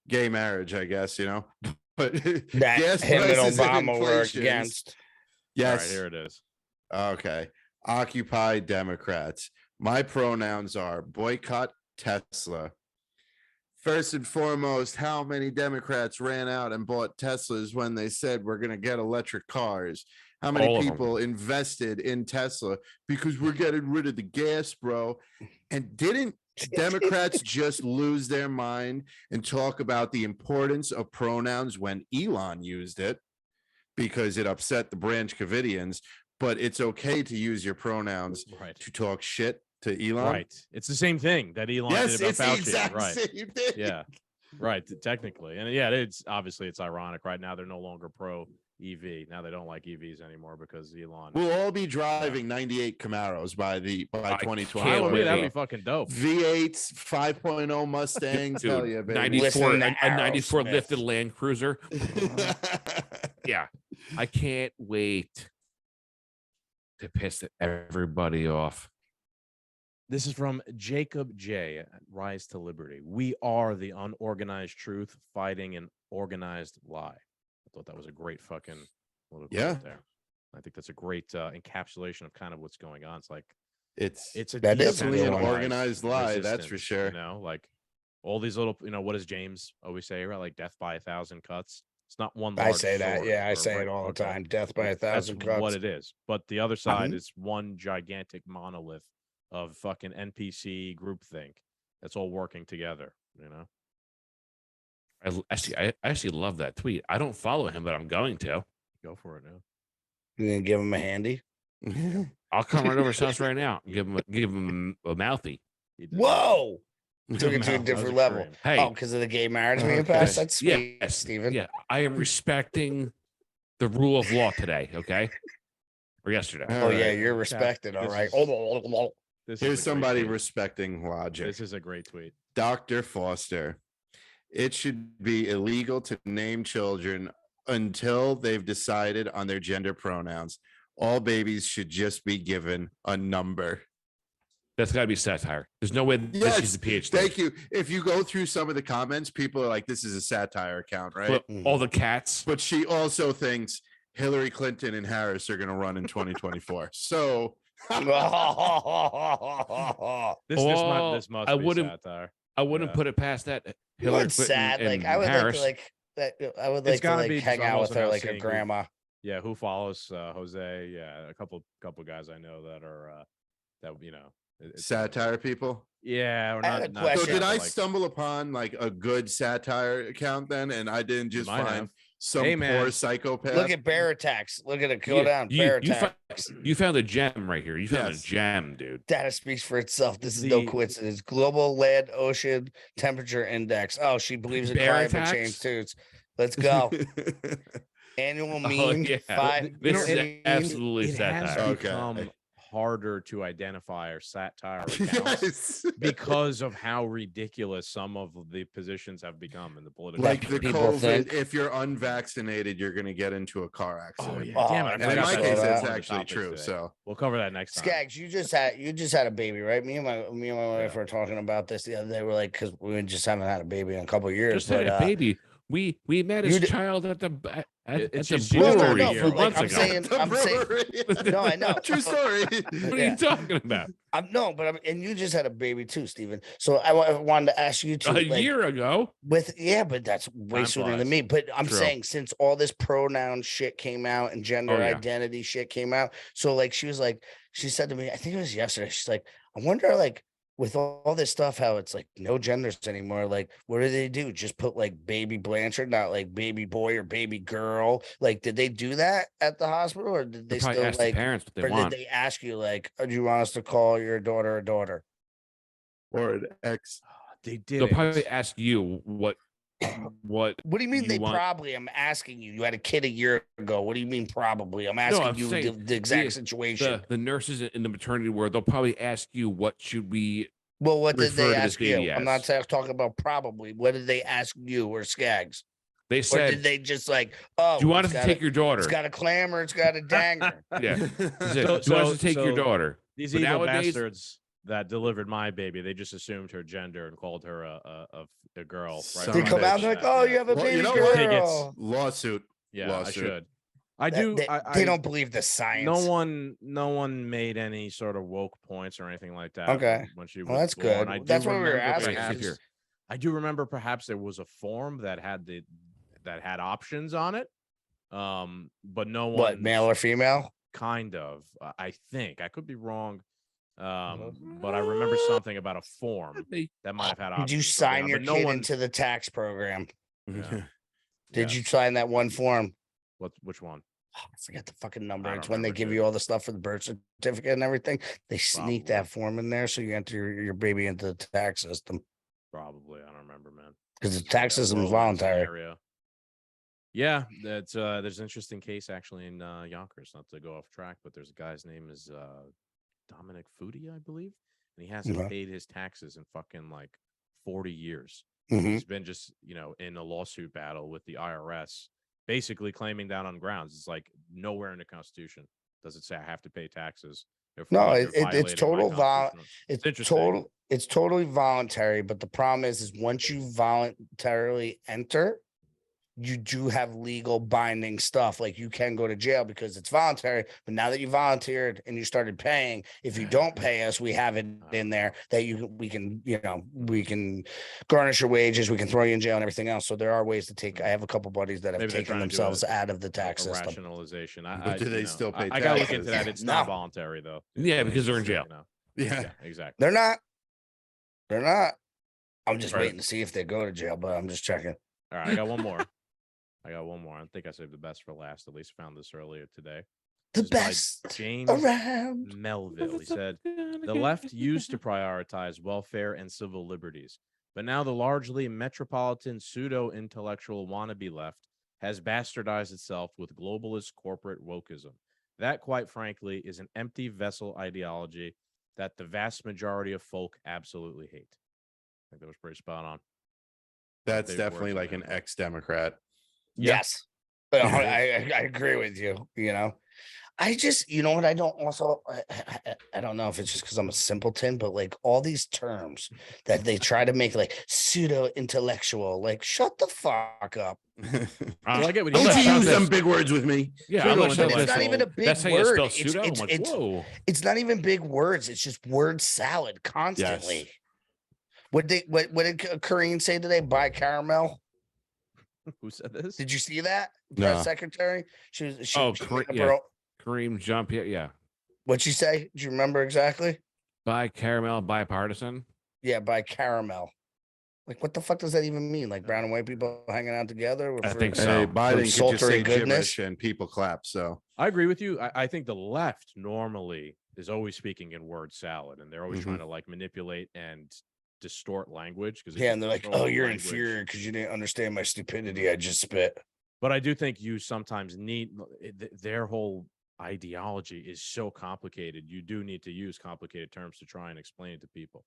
gay marriage, I guess, but That gas him and prices Obama were inflations- against. Yes. All right, here it is. Okay. Occupy Democrats. My pronouns are boycott Tesla. First and foremost, how many Democrats ran out and bought Teslas when they said we're going to get electric cars? How many All of them. people invested in Tesla because we're getting rid of the gas, bro? And didn't Democrats just lose their mind and talk about the importance of pronouns when Elon used it because it upset the Branch Covidians? But it's okay to use your pronouns to talk shit to Elon. Right. It's the same thing that Elon did about it's Fauci. the exact Right. same thing. Yeah. Right. Technically. And it's obviously it's ironic right now. They're no longer pro EV. Now they don't like EVs anymore because Elon. We'll all be driving 98 Camaros by 2020. That'd be fucking dope. V8s, 5.0 Mustangs. Dude, hell yeah, baby. 94, Listen to a 94 Aerosmith. lifted Land Cruiser. Yeah. I can't wait to piss everybody off. This is from Jacob J. at Rise to Liberty. We are the unorganized truth fighting an organized lie. I thought that was a great fucking little quote there. I think that's a great encapsulation of kind of what's going on. It's like it's definitely an organized lie. That's for sure. Like all these little, what does James always say? Right, like death by 1,000 cuts. It's not one. I say that. sword, Yeah, I say it all the time. Death by 1,000 cuts. What it is. But the other side is one gigantic monolith of fucking NPC groupthink that's all working together. I actually love that tweet. I don't follow him, but I'm going to. Go for it now. You gonna give him a handy? I'll come right over to his house right now. Give him a mouthy. Whoa! Took it to a different level. Hey, because of the gay marriage being passed. That's sweet, Steven. Yeah, I am respecting the rule of law today. Okay, or yesterday. Oh yeah, you're respected. All right. Here's somebody respecting logic. This is a great tweet. Dr. Foster. It should be illegal to name children until they've decided on their gender pronouns. All babies should just be given a number. That's got to be satire. There's no way this is a PhD. Thank you. If you go through some of the comments, people are like, this is a satire account, right? All the cats. But she also thinks Hillary Clinton and Harris are going to run in 2024. So this must be satire. I wouldn't put it past that. Hillary Clinton sad. And like I would Harris. like that. I would like to like hang out with her like a grandma. Who follows Jose? Yeah, a couple guys I know that are satire people. Yeah, or not so did I stumble upon like a good satire account then, and I didn't just find some poor psychopath. Look at bear attacks. Look at it go down. Bear attacks. You found a gem right here. You found a gem, dude. Data speaks for itself. This is no coincidence. Global land ocean temperature index. Oh, she believes in climate change too. Let's go. Annual mean. This is absolutely satire. It has become harder to identify our satire accounts because of how ridiculous some of the positions have become in the political. Like the COVID, if you're unvaccinated, you're going to get into a car accident. Damn it! And in my case, that's actually true. Today. So we'll cover that next time. Skaggs, you just had a baby, right? Me and my wife were talking about this the other day. We're like, because we just haven't had a baby in a couple of years. Just had a baby. We met his child at the brewery a few months ago. I'm saying, no, I know. True story. What are you talking about? And you just had a baby too, Steven. So I wanted to ask you a year ago. But that's way sooner than me. But I'm saying since all this pronoun shit came out and gender identity shit came out, so like she said to me, I think it was yesterday. She's like, I wonder, like, with all this stuff, how it's like no genders anymore. Like, what do they do? Just put like baby Blanchard, not like baby boy or baby girl. Like, did they do that at the hospital, or did they still ask like the parents what they or want? did they ask you like, do you want us to call your daughter a daughter or an ex? They did. They'll probably ask you what. What do you mean? Probably. I'm asking you. You had a kid a year ago. What do you mean? Probably. I'm asking you the exact situation. The nurses in the maternity ward, they'll probably ask you, what should we? Well, what did they ask you? I'm not talking about probably. What did they ask you or Skaggs? They said, or did they just like, oh, do you want us to take your daughter? It's got a clamor. It's got a danger. Yeah. Do you want us to take your daughter? These evil bastards that delivered my baby, they just assumed her gender and called her a girl. Right? They come out and like, oh, you have a baby girl. Lawsuit. Yeah, lawsuit. I should. I do. They don't believe the science. No one made any sort of woke points or anything like that. Okay. When she was that's born. good. That's what we were asking. I do remember perhaps there was a form that had options on it. But no one. What, male or female? Kind of. I think I could be wrong. But I remember something about a form that might have had options. Did you sign your kid into the tax program? Yeah. Did you sign that one form? Which one? I forget the fucking number. It's when they give you all the stuff for the birth certificate and everything. They sneak that form in there so you enter your baby into the tax system. Probably. I don't remember, man. Because the tax system is voluntary. Yeah, that's there's an interesting case actually in Yonkers, not to go off track, but there's a guy's name is Dominic Foodie, I believe, and he hasn't paid his taxes in fucking like 40 years. He's been just, in a lawsuit battle with the IRS, basically claiming that on grounds. It's like nowhere in the Constitution does it say I have to pay taxes. No, it's totally voluntary. But the problem is once you voluntarily enter, you do have legal binding stuff. Like you can go to jail because it's voluntary. But now that you volunteered and you started paying, if you don't pay us, we have it in there that we can garnish your wages. We can throw you in jail and everything else. So there are ways to take. I have a couple buddies that have taken themselves out of the tax system. Rationalization. But do they still pay taxes? I gotta look into that. It's not voluntary though. Yeah, because they're in jail. Yeah, exactly. They're not. I'm just waiting to see if they go to jail, but I'm just checking. All right, I got one more. I think I saved the best for last. At least found this earlier today. The best James around. Melville. He said, the left used to prioritize welfare and civil liberties, but now the largely metropolitan pseudo-intellectual wannabe left has bastardized itself with globalist corporate wokeism. That, quite frankly, is an empty vessel ideology that the vast majority of folk absolutely hate. I think that was pretty spot on. That's definitely like an ex-Democrat. Yes. I agree with you. I just, what I don't also, I don't know if it's just because I'm a simpleton, but like all these terms that they try to make like pseudo intellectual, like shut the fuck up. I like it when you use them big words with me. Yeah, it's not even a big word. Whoa. It's not even big words. It's just word salad constantly. Yes. What did Kareem say today? Buy caramel. Who said this? Did you see that? No. Press secretary. Kareem jump. Yeah. What'd she say? Do you remember exactly? Buy caramel, bipartisan. Yeah, buy caramel. Like, what the fuck does that even mean? Like brown and white people hanging out together? I think Hey, so. Biden could just sultry say goodness. gibberish and people clap. So I agree with you. I think the left normally is always speaking in word salad, and they're always trying to like manipulate and distort language. Because and they're like, "Oh, you're inferior because you didn't understand my stupidity. I just spit." But I do think you sometimes need their whole ideology is so complicated. You do need to use complicated terms to try and explain it to people.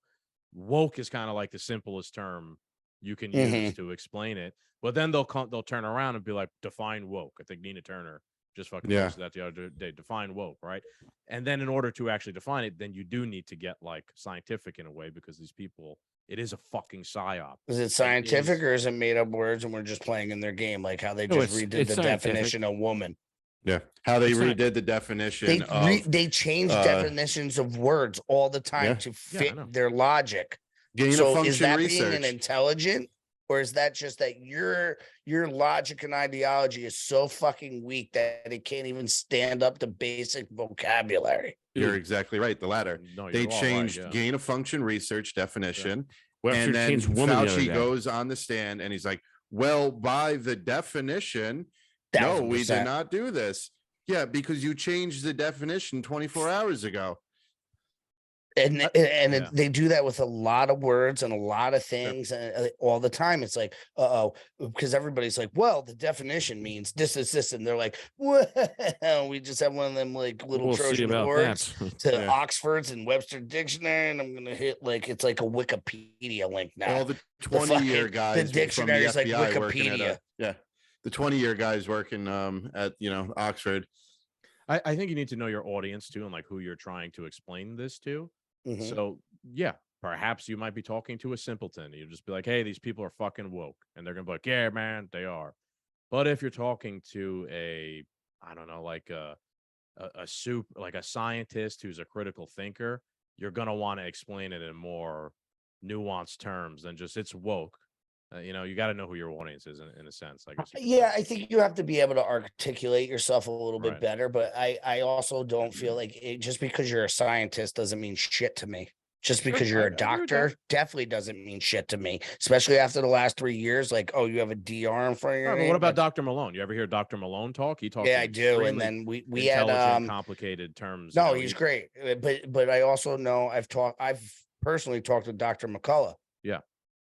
Woke is kind of like the simplest term you can use to explain it. But then they'll turn around and be like, define woke. I think Nina Turner just fucking posted that the other day. Define woke, right? And then in order to actually define it, then you do need to get like scientific in a way, because these people, it is a fucking psyop. Is it scientific or is it made up words and we're just playing in their game? Like how they just redid the definition of woman. Yeah, how they redid the definition they change definitions of words all the time to fit their logic. So is that being an intelligent, or is that just that your logic and ideology is so fucking weak that it can't even stand up to basic vocabulary? You're exactly right. The latter. No, they changed gain of function research definition. Well, and then Fauci goes on the stand and he's like, well, by the definition, 1,000%. No, we did not do this. Yeah, because you changed the definition 24 hours ago. And they do that with a lot of words and a lot of things all the time. It's like, because everybody's like, well, the definition means this is this, and they're like, well, we just have one of them like little Trojan horse to Oxford's and Webster Dictionary, and I'm gonna hit like it's like a Wikipedia link now. All the 20-year guys, the dictionary is like Wikipedia. The 20-year guys working at Oxford. I think you need to know your audience too, and like who you're trying to explain this to. So yeah, perhaps you might be talking to a simpleton. You just be like, hey, these people are fucking woke, and they're gonna be like, yeah, man, they are. But if you're talking to a, I don't know, like a scientist who's a critical thinker, you're gonna want to explain it in more nuanced terms than just it's woke. You got to know who your audience is in a sense. I guess. I think you have to be able to articulate yourself a little bit better. But I also don't feel like just because you're a scientist doesn't mean shit to me. Just because you're a doctor definitely doesn't mean shit to me, especially after the last 3 years. Like, oh, you have a DR in front of your name. What about Dr. Malone? You ever hear Dr. Malone talk? He talks. Yeah, I do. And then we had complicated terms. No, he's great. But I also know I've personally talked to Dr. McCullough. Yeah.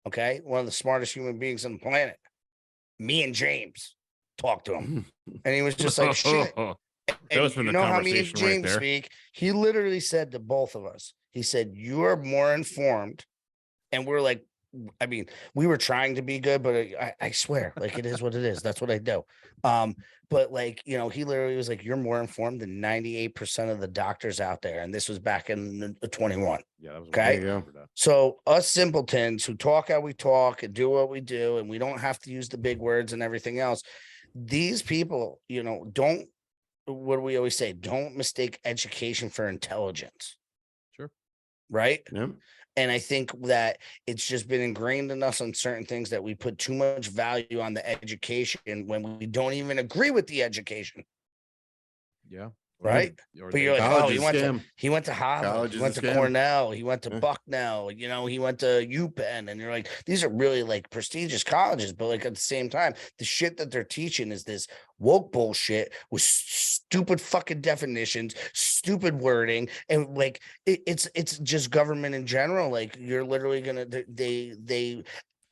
Okay, one of the smartest human beings on the planet. Me and James talked to him, and he was just like, "Shit." And you know how me and James speak? He literally said to both of us, he said, "You are more informed," and we're like, I mean, we were trying to be good, but I swear, like, it is what it is. That's what I do. But like, he literally was like, "You're more informed than 98% of the doctors out there," and this was back in the 21. Yeah, that was okay. So us simpletons who talk how we talk and do what we do, and we don't have to use the big words and everything else. These people, don't. What do we always say? Don't mistake education for intelligence. Sure. Right. Yep. And I think that it's just been ingrained in us on certain things that we put too much value on the education when we don't even agree with the education. Yeah. Right. But you're like, oh, he went to Harvard, he went to Cornell, he went to Bucknell, he went to UPenn. And you're like, these are really like prestigious colleges. But like at the same time, the shit that they're teaching is this woke bullshit with stupid fucking definitions, stupid wording, and like it's just government in general. Like you're literally they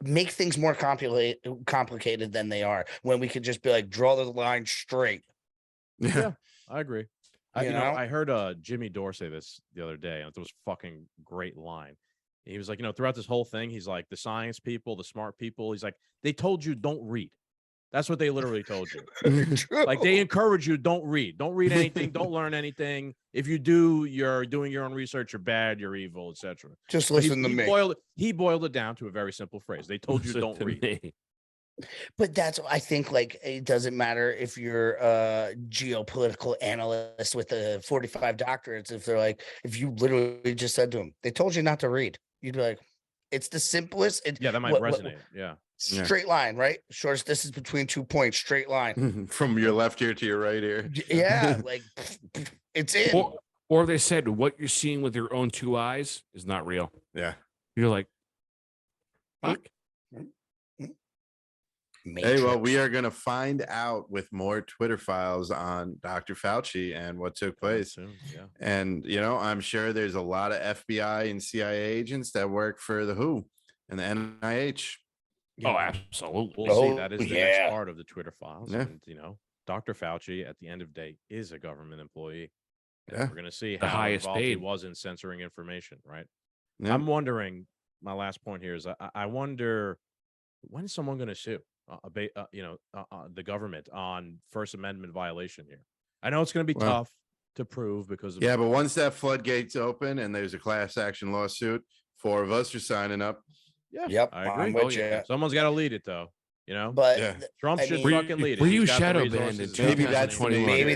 make things more complicated than they are, when we could just be like, draw the line straight. Yeah, I agree. I heard Jimmy Dore say this the other day, and it was a fucking great line. He was like, throughout this whole thing, he's like, the science people, the smart people, he's like, they told you don't read. That's what they literally told you. Like, they encourage you, don't read anything, don't learn anything. If you do, you're doing your own research, you're bad, you're evil, etc. Just listen to me. He boiled it down to a very simple phrase. They told you don't read. But that's, I think, like, it doesn't matter if you're a geopolitical analyst with 45 doctorates. If you literally just said to them, they told you not to read, you'd be like, it's the simplest. That might resonate. Straight line, right? Shortest distance between 2 points, straight line. From your left ear to your right ear. Yeah, like, it's in. Or they said what you're seeing with your own two eyes is not real. Yeah. You're like, fuck. Hey, well, we are going to find out with more Twitter files on Dr. Fauci and what took place. Soon, yeah. And, I'm sure there's a lot of FBI and CIA agents that work for the WHO and the NIH. Oh, absolutely. We'll see. That is the next part of the Twitter files. Yeah. And, Dr. Fauci, at the end of the day, is a government employee. Yeah. We're going to see how involved he was in censoring information, right? Yeah. I'm wondering, my last point here is I wonder, when's someone going to sue the government on First Amendment violation here? I know it's going to be tough to prove because of but once that floodgates open and there's a class action lawsuit, 4 of us are signing up. Yeah. Yep. I agree. Someone's got to lead it, though. But Trump should fucking lead it. Were you shadow banned in maybe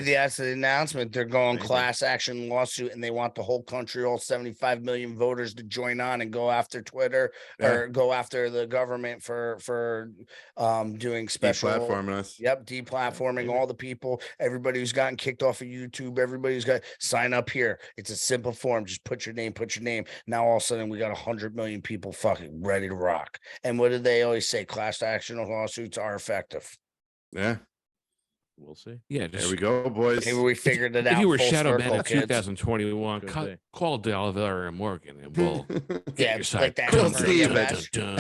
that's the announcement. They're going class action lawsuit, and they want the whole country, all 75 million voters, to join on and go after Twitter or go after the government for doing special deplatforming us. Yep, deplatforming all the people, everybody who's gotten kicked off of YouTube, everybody who's got sign up here. It's a simple form. Just put your name. Now all of a sudden we got 100 million people fucking ready to rock. And what did they always say? Class action lawsuits are effective. Yeah. We'll see. Yeah. There we go, boys. Maybe we figured it out. If you were shadow banned in 2021, call Delaware and Morgan and we'll get your site. At cocaine.com.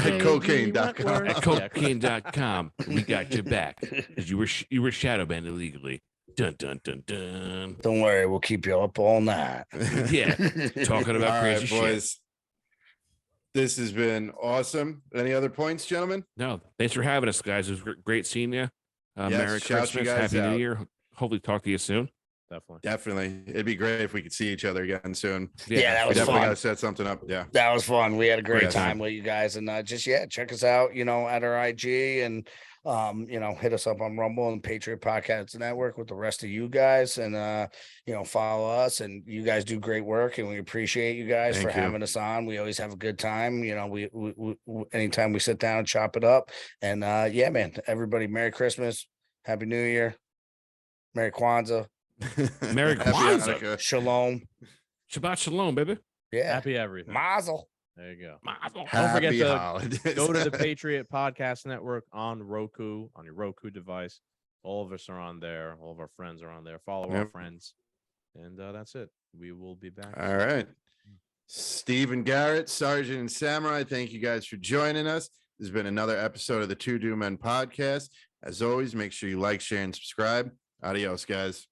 At cocaine.com. We got your back. You were shadow banned illegally. Dun dun dun dun. Don't worry, we'll keep you up all night. Yeah. Talking about crazy shit. Boys. This has been awesome. Any other points, gentlemen? No. Thanks for having us, guys. It was great seeing you. Merry Christmas. Happy New Year. Hopefully talk to you soon. Definitely. It'd be great if we could see each other again soon. Yeah, that was definitely fun. Gotta set something up. Yeah. That was fun. We had a great time with you guys. And check us out, at our IG and hit us up on Rumble and Patriot Podcast Network with the rest of you guys, and follow us. And you guys do great work, and we appreciate you guys for having us on. We always have a good time. We anytime we sit down and chop it up. And man, everybody, Merry Christmas, Happy New Year, Merry Kwanzaa, Merry Kwanzaa, Shalom, Shabbat Shalom, baby. Yeah, happy everything. Mazel. There you go. Don't forget to go to the Patriot Podcast Network on Roku, on your Roku device. All of us are on there. All of our friends are on there. Follow our friends. And that's it. We will be back. All right. Steve and Garrett, Sergeant and Samurai, thank you guys for joining us. This has been another episode of the Two Do Men Podcast. As always, make sure you like, share, and subscribe. Adios, guys.